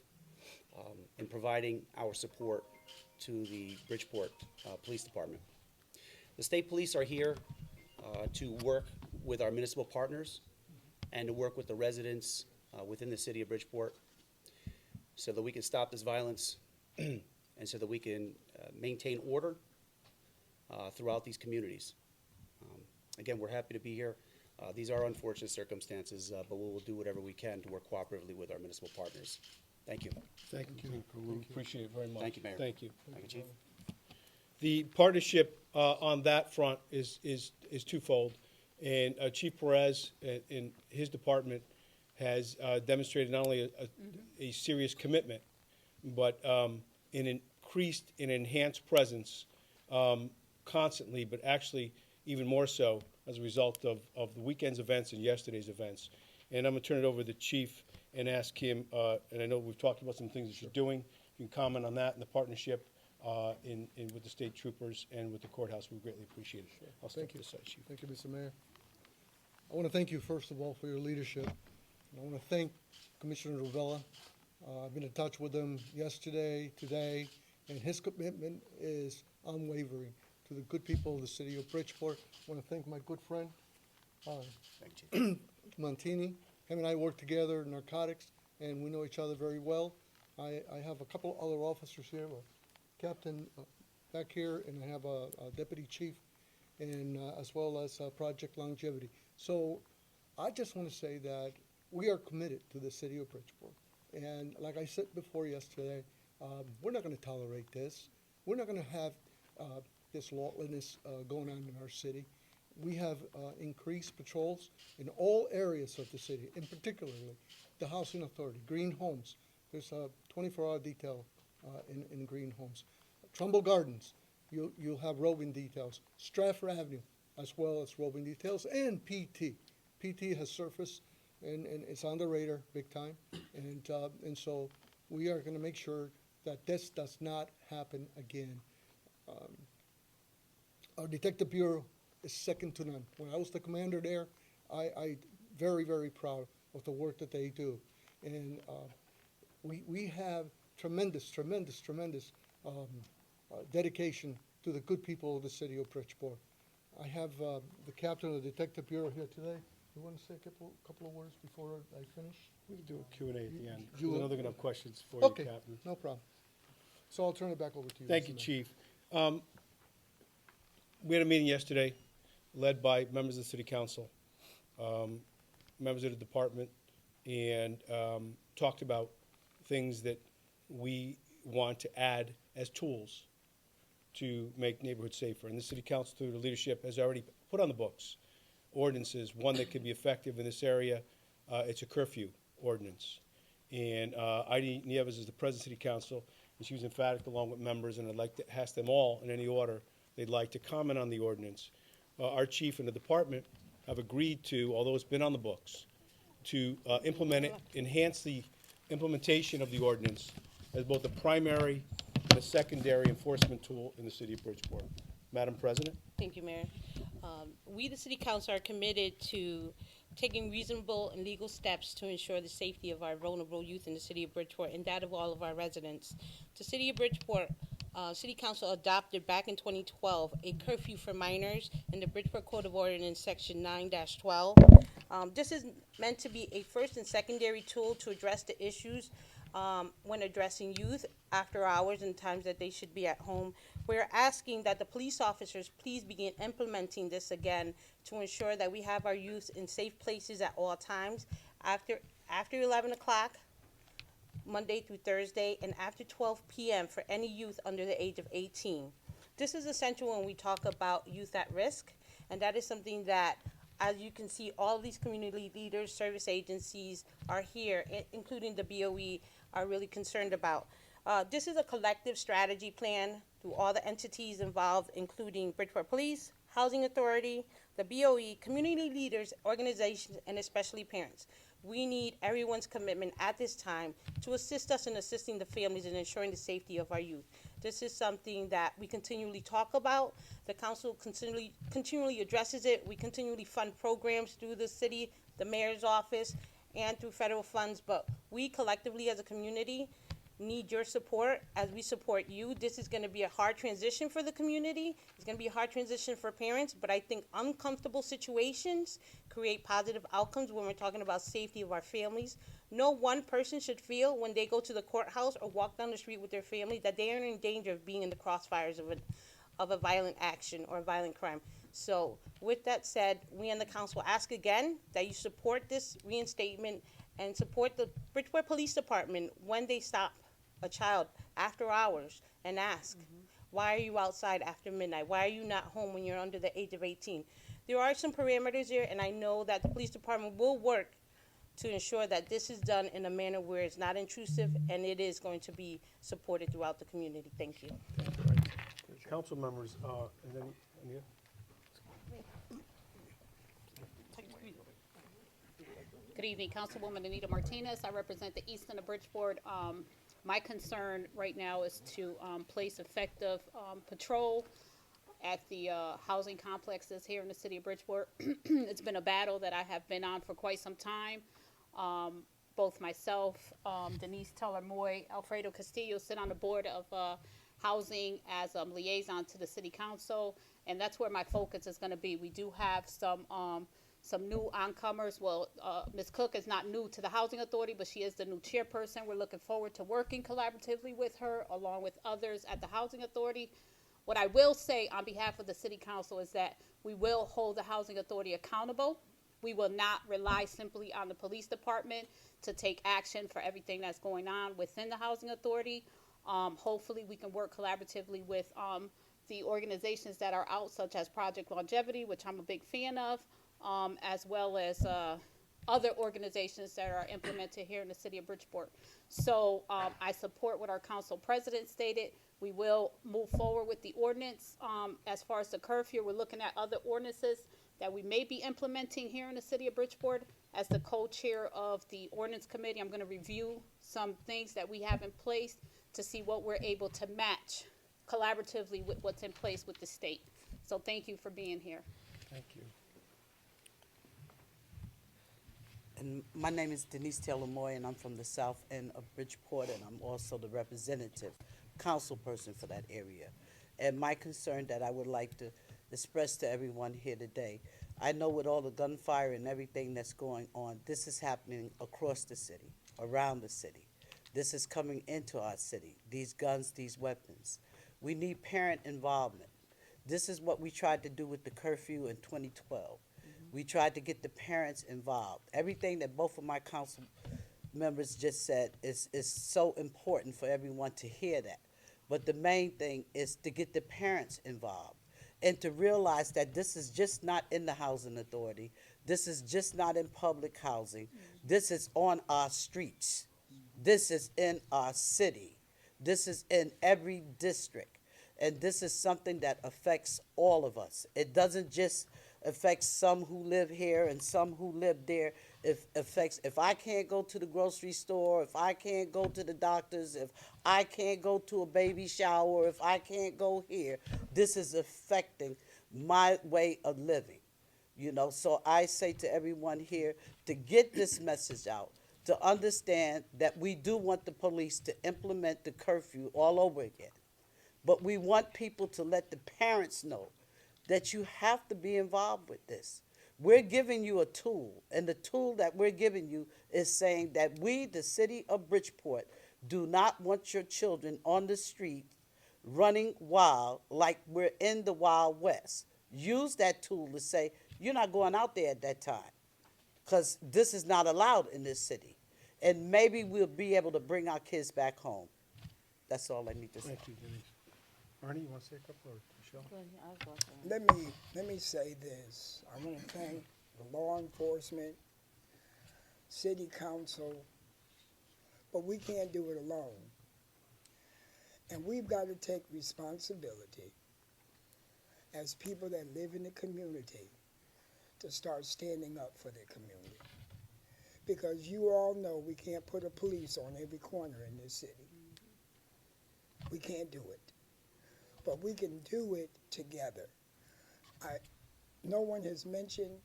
Speaker 10: in providing our support to the Bridgeport Police Department. The state police are here to work with our municipal partners and to work with the residents within the city of Bridgeport so that we can stop this violence and so that we can maintain order throughout these communities. Again, we're happy to be here. These are unfortunate circumstances, but we will do whatever we can to work cooperatively with our municipal partners. Thank you.
Speaker 9: Thank you. We appreciate it very much.
Speaker 10: Thank you, Mayor.
Speaker 9: Thank you.
Speaker 10: Thank you, Chief.
Speaker 9: The partnership on that front is twofold, and Chief Perez and his department has demonstrated not only a serious commitment, but an increased and enhanced presence constantly, but actually even more so as a result of the weekend's events and yesterday's events. And I'm going to turn it over to the Chief and ask him, and I know we've talked about some things that you're doing. You can comment on that and the partnership with the state troopers and with the courthouse. We greatly appreciate it. I'll step to the side, Chief.
Speaker 11: Thank you, Mr. Mayor. I want to thank you, first of all, for your leadership. And I want to thank Commissioner Rovella. I've been in touch with him yesterday, today, and his commitment is unwavering to the good people of the city of Bridgeport. I want to thank my good friend, Montini. Him and I work together in narcotics, and we know each other very well. I have a couple other officers here, a captain back here, and I have a deputy chief, and as well as Project Longevity. So I just want to say that we are committed to the city of Bridgeport. And like I said before yesterday, we're not going to tolerate this. We're not going to have this lawlessness going on in our city. We have increased patrols in all areas of the city, in particularly the Housing Authority, Green Homes. There's a 24-hour detail in Green Homes. Trumbull Gardens, you'll have roving details. Stratford Avenue, as well as roving details, and PT. PT has surfaced, and it's on the radar big time. And so we are going to make sure that this does not happen again. Our Detective Bureau is second to none. When I was the commander there, I very, very proud of the work that they do. And we have tremendous dedication to the good people of the city of Bridgeport. I have the captain of the Detective Bureau here today. You want to say a couple of words before I finish?
Speaker 9: We can do a Q&A at the end.
Speaker 11: You
Speaker 9: I
Speaker 11: will?
Speaker 9: know they're going to have questions for
Speaker 11: Okay,
Speaker 9: you, Captain.
Speaker 11: no problem. So I'll turn it back over to you.
Speaker 9: Thank
Speaker 11: Mr.
Speaker 9: you,
Speaker 11: Mayor.
Speaker 9: Chief. We had a meeting yesterday led by members of the City Council, members of the department, and talked about things that we want to add as tools to make neighborhoods safer. And the City Council, through the leadership, has already put on the books ordinances. One that could be effective in this area, it's a curfew ordinance. And Heidi Nieves is the president of the City Council, and she was emphatic along with members, and I'd like to ask them all, in any order they'd like to comment on the ordinance. Our chief and the department have agreed to, although it's been on the books, to implement it, enhance the implementation of the ordinance as both a primary and a secondary enforcement tool in the city of Bridgeport. Madam President?
Speaker 12: Thank you, Mayor. We, the City Council, are committed to taking reasonable and legal steps to ensure the safety of our vulnerable youth in the city of Bridgeport and that of all of our residents. The city of Bridgeport City Council adopted back in 2012 a curfew for minors in the Bridgeport Code of Ordinance Section 9-12. This is meant to be a first and secondary tool to address the issues when addressing youth after hours and times that they should be at home. We're asking that the police officers please begin implementing this again to ensure that we have our youth in safe places at all times after 11 o'clock, Monday through Thursday, and after 12 p.m. for any youth under the age of 18. This is essential when we talk about youth at risk, and that is something that, as you can see, all of these community leaders, service agencies are here, including the BOE, are really concerned about. This is a collective strategy plan through all the entities involved, including Bridgeport Police, Housing Authority, the BOE, community leaders, organizations, and especially parents. We need everyone's commitment at this time to assist us in assisting the families and ensuring the safety of our youth. This is something that we continually talk about. The council continually addresses it. We continually fund programs through the city, the mayor's office, and through federal funds. But we collectively as a community need your support as we support you. This is going to be a hard transition for the community. It's going to be a hard transition for parents, but I think uncomfortable situations create positive outcomes when we're talking about safety of our families. No one person should feel when they go to the courthouse or walk down the street with their family that they are in danger of being in the crossfires of a violent action or a violent crime. So with that said, we and the council ask again that you support this reinstatement and support the Bridgeport Police Department when they stop a child after hours and ask, why are you outside after midnight? Why are you not home when you're under the age of 18? There are some parameters here, and I know that the police department will work to ensure that this is done in a manner where it's not intrusive and it is going to be supported throughout the community. Thank you.
Speaker 9: Council members, and then,
Speaker 13: Good evening, Councilwoman Anita Martinez. I represent the east end of Bridgeport. My concern right now is to place effective patrol at the housing complexes here in the city of Bridgeport. It's been a battle that I have been on for quite some time. Both myself, Denise Teller-Moy, Alfredo Castillo sit on the board of housing as liaison to the city council, and that's where my focus is going to be. We do have some new oncomers. Well, Ms. Cook is not new to the Housing Authority, but she is the new chairperson. We're looking forward to working collaboratively with her along with others at the Housing Authority. What I will say on behalf of the City Council is that we will hold the Housing Authority accountable. We will not rely simply on the police department to take action for everything that's going on within the Housing Authority. Hopefully we can work collaboratively with the organizations that are out, such as Project Longevity, which I'm a big fan of, as well as other organizations that are implemented here in the city of Bridgeport. So I support what our council president stated. We will move forward with the ordinance. As far as the curfew, we're looking at other ordinances that we may be implementing here in the city of Bridgeport. As the co-chair of the ordinance committee, I'm going to review some things that we have in place to see what we're able to match collaboratively with what's in place with the state. So thank you for being here.
Speaker 14: Thank you. And my name is Denise Taylor-Moy, and I'm from the south end of Bridgeport, and I'm also the representative council person for that area. And my concern that I would like to express to everyone here today, I know with all the gunfire and everything that's going on, this is happening across the city, around the city. This is coming into our city, these guns, these weapons. We need parent involvement. This is what we tried to do with the curfew in 2012. We tried to get the parents involved. Everything that both of my council members just said is so important for everyone to hear that. But the main thing is to get the parents involved and to realize that this is just not in the housing authority. This is just not in public housing. This is on our streets. This is in our city. This is in every district. And this is something that affects all of us. It doesn't just affect some who live here and some who live there. It affects, if I can't go to the grocery store, if I can't go to the doctors, if I can't go to a baby shower, if I can't go here, this is affecting my way of living. You know, so I say to everyone here to get this message out, to understand that we do want the police to implement the curfew all over again. But we want people to let the parents know that you have to be involved with this. We're giving you a tool, and the tool that we're giving you is saying that we, the city of Bridgeport, do not want your children on the street running wild like we're in the Wild West. Use that tool to say, you're not going out there at that time, because this is not allowed in this city. And maybe we'll be able to bring our kids back home. That's all I need to say.
Speaker 9: Thank you, Denise. Arnie, you want to say a couple, or Michelle?
Speaker 15: Let me say this. I want to thank the law enforcement, city council, but we can't do it alone. And we've got to take responsibility as people that live in the community to start standing up for their community. Because you all know we can't put a police on every corner in this city. We can't do it. But we can do it together. No one has mentioned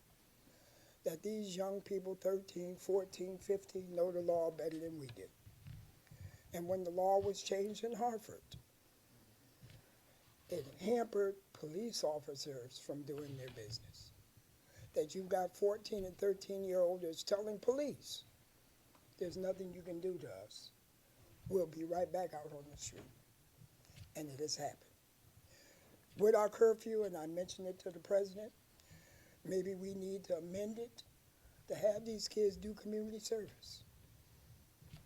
Speaker 15: that these young people, 13, 14, 15, know the law better than we do. And when the law was changed in Hartford, it hampered police officers from doing their business. That you've got 14 and 13-year-olds telling police, there's nothing you can do to us. We'll be right back out on the street. And it has happened. With our curfew, and I mentioned it to the president, maybe we need to amend it to have these kids do community service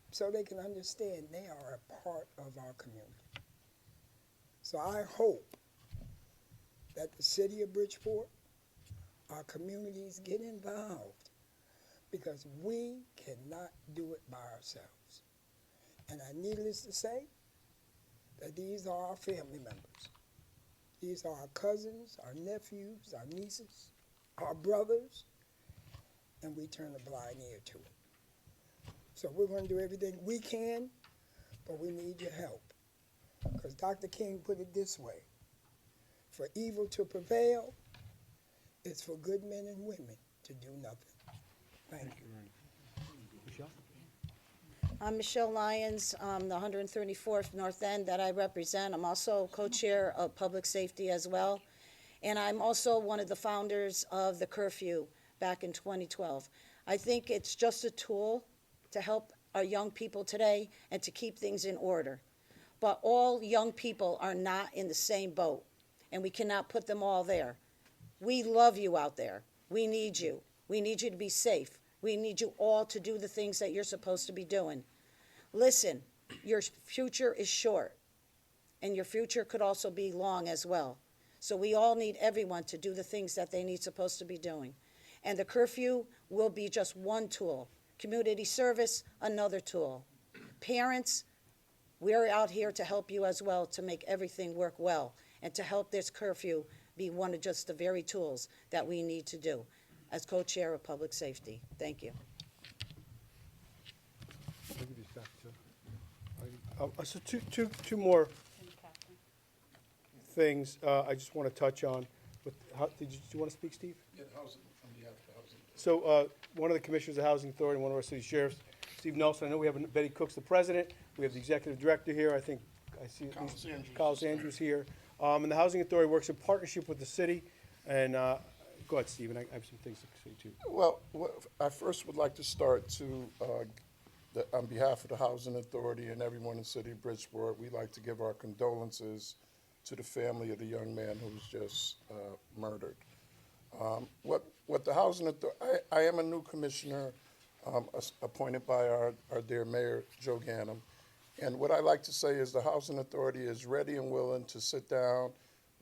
Speaker 15: so they can understand they are a part of our community. So I hope that the city of Bridgeport, our communities get involved, because we cannot do it by ourselves. And I needless to say that these are our family members. These are our cousins, our nephews, our nieces, our brothers, and we turn a blind ear to it. So we're going to do everything we can, but we need your help. Because Dr. King put it this way: for evil to prevail, it's for good men and women to do nothing. Thank you.
Speaker 9: Michelle?
Speaker 16: I'm Michelle Lyons, the 134th North End that I represent. I'm also co-chair of public safety as well. And I'm also one of the founders of the curfew back in 2012. I think it's just a tool to help our young people today and to keep things in order. But all young people are not in the same boat, and we cannot put them all there. We love you out there. We need you. We need you to be safe. We need you all to do the things that you're supposed to be doing. Listen, your future is short, and your future could also be long as well. So we all need everyone to do the things that they need supposed to be doing. And the curfew will be just one tool. Community service, another tool. Parents, we're out here to help you as well to make everything work well and to help this curfew be one of just the very tools that we need to do as co-chair of public safety. Thank you.
Speaker 9: So two more things I just want to touch on. Do you want to speak, Steve?
Speaker 17: Yeah, housing, on behalf of the housing.
Speaker 9: So one of the commissioners of the Housing Authority, one of our city sheriffs, Steve Nelson. I know we have Betty Cook's the president. We have the executive director here. I think I see at least Kyle Andrews here. And the Housing Authority works in partnership with the city. And go ahead, Steve, and I have some things to say too.
Speaker 17: Well, I first would like to start on behalf of the Housing Authority and everyone in the city of Bridgeport, we'd like to give our condolences to the family of the young man who was just murdered. What the Housing Authority, I am a new commissioner appointed by our dear Mayor Joe Ganim. And what I like to say is the Housing Authority is ready and willing to sit down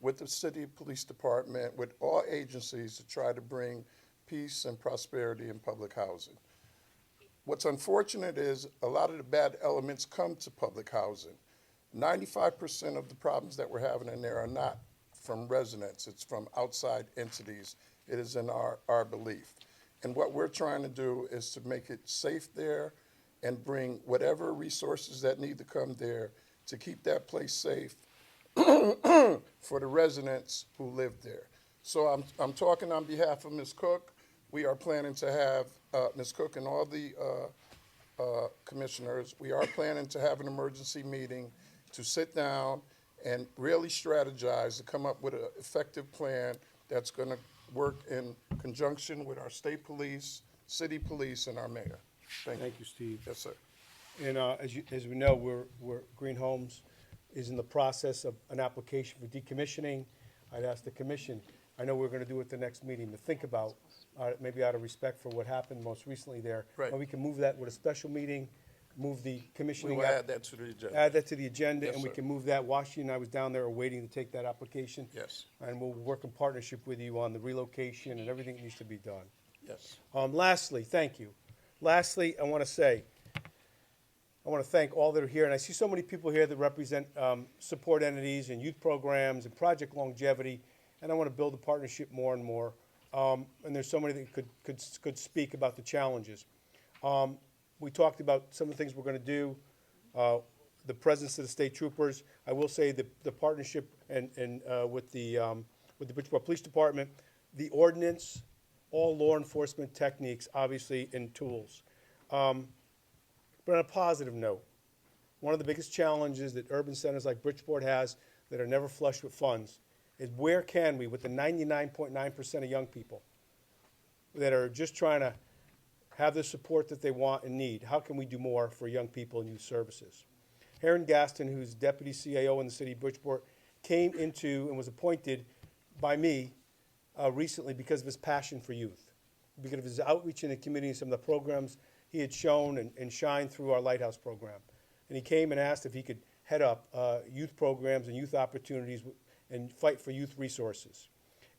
Speaker 17: with the city police department, with all agencies to try to bring peace and prosperity in public housing. What's unfortunate is a lot of the bad elements come to public housing. 95% of the problems that we're having in there are not from residents, it's from outside entities. It is in our belief. And what we're trying to do is to make it safe there and bring whatever resources that need to come there to keep that place safe for the residents who live there. So I'm talking on behalf of Ms. Cook. We are planning to have Ms. Cook and all the commissioners, we are planning to have an emergency meeting to sit down and really strategize to come up with an effective plan that's going to work in conjunction with our state police, city police, and our mayor.
Speaker 9: Thank you, Steve.
Speaker 17: Yes, sir.
Speaker 9: And as we know, Green Homes is in the process of an application for decommissioning. I'd ask the commission, I know we're going to do it at the next meeting, to think about, maybe out of respect for what happened most recently there.
Speaker 17: Right.
Speaker 9: We can move that with a special meeting, move the commissioning.
Speaker 17: We will add that to the agenda.
Speaker 9: Add that to the agenda,
Speaker 17: Yes,
Speaker 9: and we
Speaker 17: sir.
Speaker 9: can move that. Washington, I was down there waiting to take that application.
Speaker 17: Yes.
Speaker 9: And we'll work in partnership with you on the relocation and everything that needs to be done.
Speaker 17: Yes.
Speaker 9: Lastly, thank you. Lastly, I want to thank all that are here, and I see so many people here that represent support entities and youth programs and Project Longevity, and I want to build a partnership more and more. And there's so many that could speak about the challenges. We talked about some of the things we're going to do, the presence of the state troopers. I will say the partnership and with the Bridgeport Police Department, the ordinance, all law enforcement techniques, obviously, and tools. But on a positive note, one of the biggest challenges that urban centers like Bridgeport has that are never flush with funds is where can we, with the 99.9% of young people that are just trying to have the support that they want and need, how can we do more for young people and youth services? Heron Gaston, who's Deputy CAO in the city of Bridgeport, came into and was appointed by me recently because of his passion for youth, because of his outreach in the community and some of the programs he had shown and shined through our Lighthouse program. And he came and asked if he could head up youth programs and youth opportunities and fight for youth resources.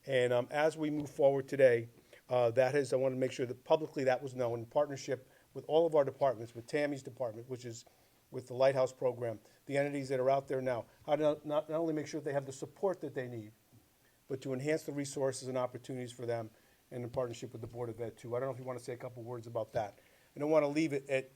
Speaker 9: And as we move forward today, I want to make sure that publicly that was known in partnership with all of our departments, with Tammy's department, which is with the Lighthouse program, the entities that are out there now, how to not only make sure that they have the support that they need, but to enhance the resources and opportunities for them and in partnership with the Board of Ed too. I don't know if you want to say a couple words about that. I don't want to leave it at,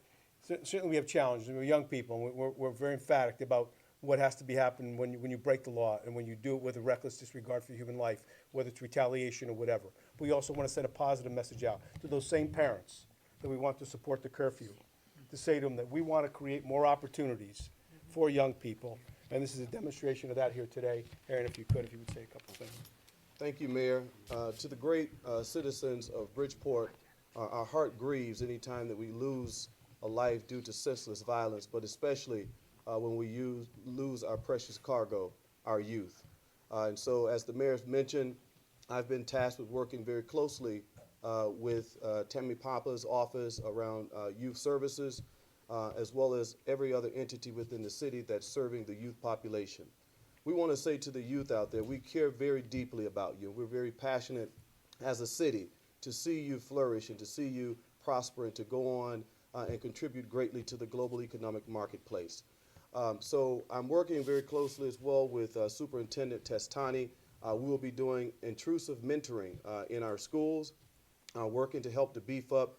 Speaker 9: certainly we have challenges, and we're young people, and we're very emphatic about what has to be happening when you break the law and when you do it with a reckless disregard for human life, whether it's retaliation or whatever. But we also want to send a positive message out to those same parents that we want to support the curfew, to say to them that we want to create more opportunities for young people, and this is a demonstration of that here today. Aaron, if you would say a couple things.
Speaker 18: Thank you, Mayor. To the great citizens of Bridgeport, our heart grieves any time that we lose a life due to senseless violence, but especially when we lose our precious cargo, our youth. And so, as the mayor mentioned, I've been tasked with working very closely with Tammy Papa's office around youth services, as well as every other entity within the city that's serving the youth population. We want to say to the youth out there, we care very deeply about you. We're very passionate as a city to see you flourish and to see you prosper and to go on and contribute greatly to the global economic marketplace. So I'm working very closely as well with Superintendent Testani. We will be doing intrusive mentoring in our schools, working to help to beef up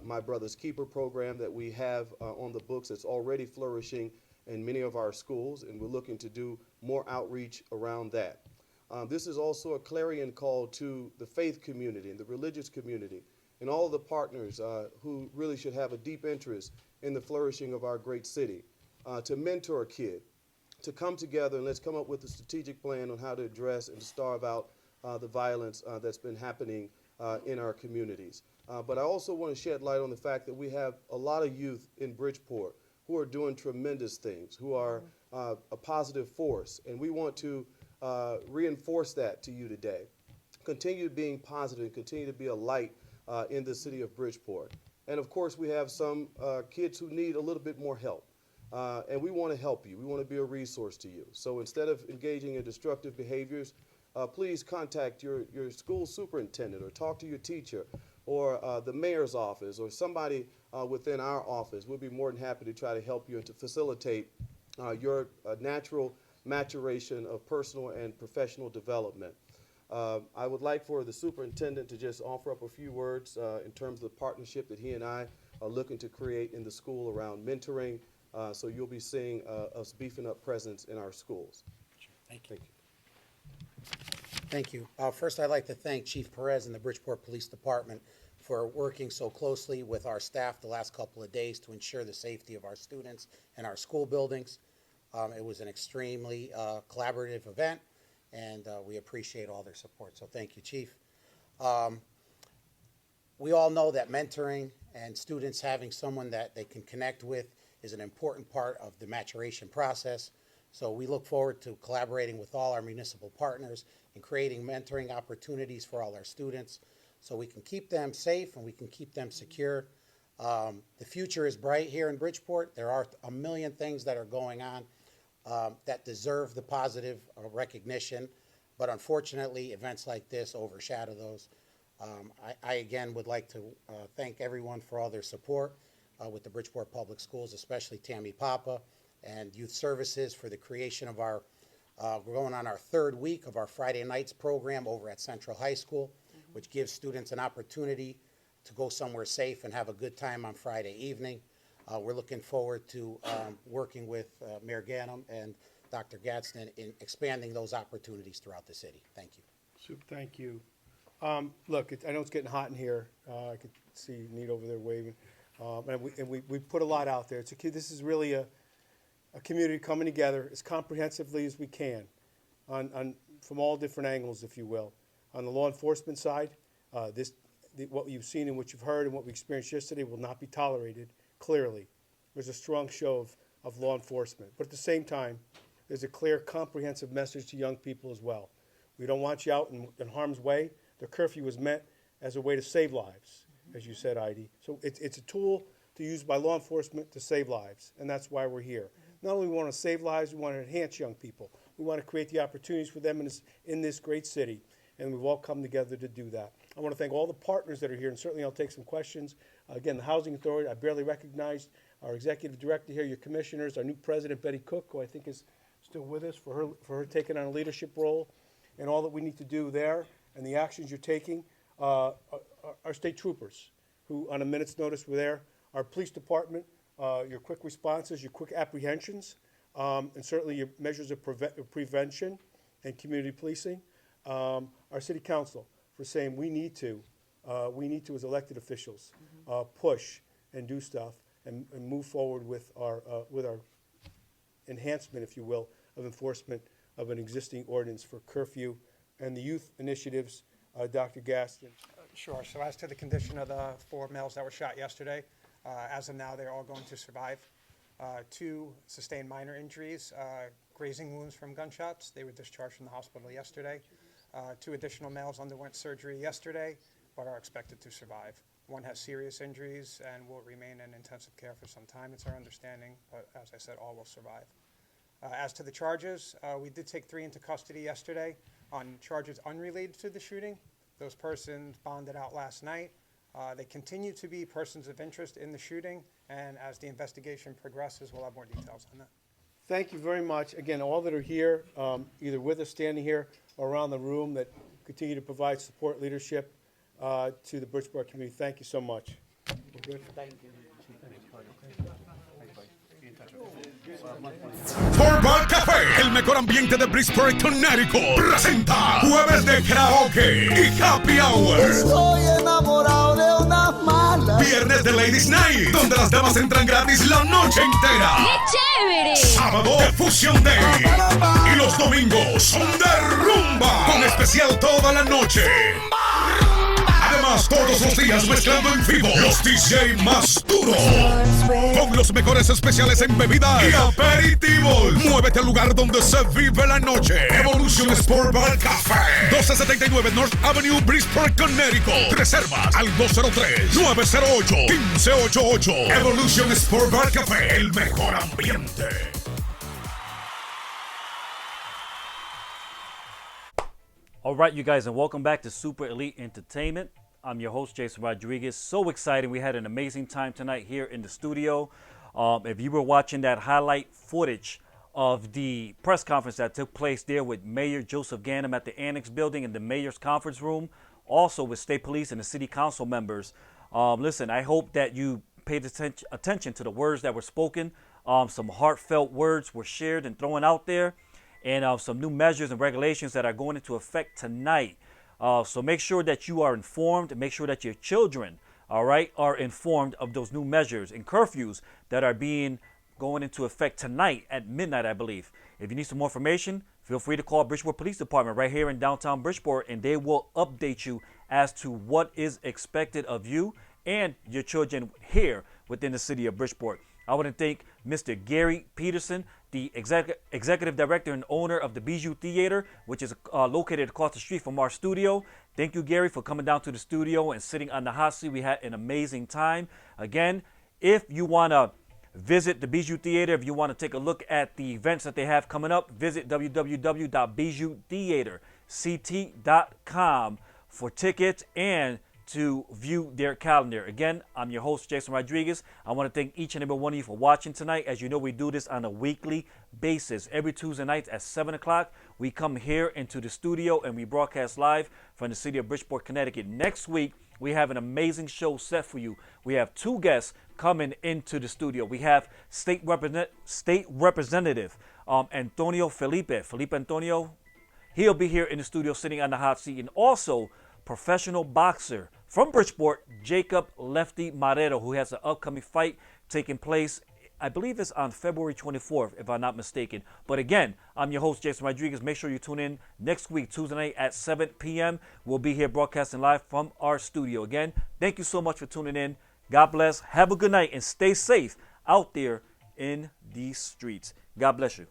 Speaker 18: My Brother's Keeper program that we have on the books that's already flourishing in many of our schools, and we're looking to do more outreach around that. This is also a clarion call to the faith community and the religious community and all of the partners who really should have a deep interest in the flourishing of our great city, to mentor a kid, to come together and let's come up with a strategic plan on how to address and to starve out the violence that's been happening in our communities. But I also want to shed light on the fact that we have a lot of youth in Bridgeport who are doing tremendous things, who are a positive force, and we want to reinforce that to you today. Continue being positive, continue to be a light in the city of Bridgeport. And of course, we have some kids who need a little bit more help. And we want to help you. We want to be a resource to you. So instead of engaging in destructive behaviors, please contact your school superintendent or talk to your teacher or the mayor's office or somebody within our office. We'll be more than happy to try to help you and to facilitate your natural maturation of personal and professional development. I would like for the superintendent to just offer up a few words in terms of the partnership that he and I are looking to create in the school around mentoring. So you'll be seeing us beefing up presence in our schools.
Speaker 19: Thank you. Thank you. First, I'd like to thank Chief Perez and the Bridgeport Police Department for working so closely with our staff the last couple of days to ensure the safety of our students and our school buildings. It was an extremely collaborative event, and we appreciate all their support. So thank you, Chief. We all know that mentoring and students having someone that they can connect with is an important part of the maturation process. So we look forward to collaborating with all our municipal partners and creating mentoring opportunities for all our students so we can keep them safe and we can keep them secure. The future is bright here in Bridgeport. There are a million things that are going on that deserve the positive recognition, but unfortunately events like this overshadow those. I again would like to thank everyone for all their support with the Bridgeport Public Schools, especially Tammy Papa and Youth Services for the creation of our, we're going on our third week of our Friday nights program over at Central High School, which gives students an opportunity to go somewhere safe and have a good time on Friday evening. We're looking forward to working with Mayor Ganim and Dr. Gadsden in expanding those opportunities throughout the city. Thank you.
Speaker 9: Super, thank you. Look, I know it's getting hot in here. I could see Nate over there waving. And we put a lot out there. This is really a community coming together as comprehensively as we can from all different angles, if you will. On the law enforcement side, what you've seen and what you've heard and what we experienced yesterday will not be tolerated, clearly. There's a strong show of law enforcement. But at the same time, there's a clear, comprehensive message to young people as well. We don't want you out in harm's way. The curfew was meant as a way to save lives, as you said, Heidi. So it's a tool to use by law enforcement to save lives, and that's why we're here. Not only do we want to save lives, we want to enhance young people. We want to create the opportunities for them in this great city, and we've all come together to do that. I want to thank all the partners that are here, and certainly I'll take some questions. Again, the Housing Authority, I barely recognized our executive director here, your commissioners, our new president, Betty Cook, who I think is still with us, for her taking on a leadership role, and all that we need to do there, and the actions you're taking. our state troopers, who on a minute's notice were there, our police department, your quick responses, your quick apprehensions, and certainly your measures of prevention and community policing. Our city council for saying we need to as elected officials push and do stuff and move forward with our enhancement, if you will, of enforcement of an existing ordinance for curfew and the youth initiatives. Dr. Gaston.
Speaker 20: Sure. So as to the condition of the 4 males that were shot yesterday, as of now, they're all going to survive. 2 sustained minor injuries, grazing wounds from gunshots. They were discharged from the hospital yesterday. 2 additional males underwent surgery yesterday, but are expected to survive. 1 has serious injuries and will remain in intensive care for some time, it's our understanding, but as I said, all will survive. As to the charges, we did take 3 into custody yesterday on charges unrelated to the shooting. Those persons bonded out last night. They continue to be persons of interest in the shooting, and as the investigation progresses, we'll have more details on that.
Speaker 9: Thank you very much. Again, all that are here, either with us, standing here, or around the room, that continue to provide support, leadership to the Bridgeport community. Thank you so much. We're good?
Speaker 14: Thank you.
Speaker 3: Sport Bar Café, el mejor ambiente de Bridgeport, Connecticut, presenta Jueves de Karaoke y Happy Hour.
Speaker 4: Estoy enamorado de una mala.
Speaker 3: Viernes de Ladies Night, donde las damas entran gratis la noche entera.
Speaker 4: ¡Qué chévere!
Speaker 3: Sábado de Fusion Day. Y los domingos son de rumba, con especial toda la noche. Además, todos los días mezclando en vivo los DJ más duros, con los mejores especiales en bebidas y aperitivos. Muévete al lugar donde se vive la noche. Evolution Sport Bar Café, 1279 North Avenue, Bridgeport, Connecticut. Reservas al 203-908-1588. Evolution Sport Bar Café, el mejor ambiente.
Speaker 2: All right, you guys, and welcome back to Super Elite Entertainment. I'm your host, Jason Rodriguez. So excited. We had an amazing time tonight here in the studio. If you were watching that highlight footage of the press conference that took place there with Mayor Joseph Ganim at the Annex building in the mayor's conference room, also with state police and the city council members, listen, I hope that you paid attention to the words that were spoken. Some heartfelt words were shared and thrown out there, and some new measures and regulations that are going into effect tonight. So make sure that you are informed, and make sure that your children, all right, are informed of those new measures and curfews that are going into effect tonight at midnight, I believe. If you need some more information, feel free to call Bridgeport Police Department right here in downtown Bridgeport, and they will update you as to what is expected of you and your children here within the city of Bridgeport. I want to thank Mr. Gary Peterson, the executive director and owner of the Bijou Theater, which is located across the street from our studio. Thank you, Gary, for coming down to the studio and sitting on the hot seat. We had an amazing time. Again, if you want to visit the Bijou Theater, if you want to take a look at the events that they have coming up, visit www.bijoutheaterct.com for tickets and to view their calendar. Again, I'm your host, Jason Rodriguez. I want to thank each and every one of you for watching tonight. As you know, we do this on a weekly basis. Every Tuesday night at 7 o'clock, we come here into the studio and we broadcast live from the city of Bridgeport, Connecticut. Next week, we have an amazing show set for you. We have 2 guests coming into the studio. We have State Representative Antonio Felipe Antonio. He'll be here in the studio sitting on the hot seat, and also professional boxer from Bridgeport, Jacob Lefty Marrero, who has an upcoming fight taking place, I believe it's on February 24th, if I'm not mistaken. But again, I'm your host, Jason Rodriguez. Make sure you tune in next week, Tuesday night at 7 p.m. We'll be here broadcasting live from our studio. Again, thank you so much for tuning in. God bless. Have a good night and stay safe out there in these streets. God bless you.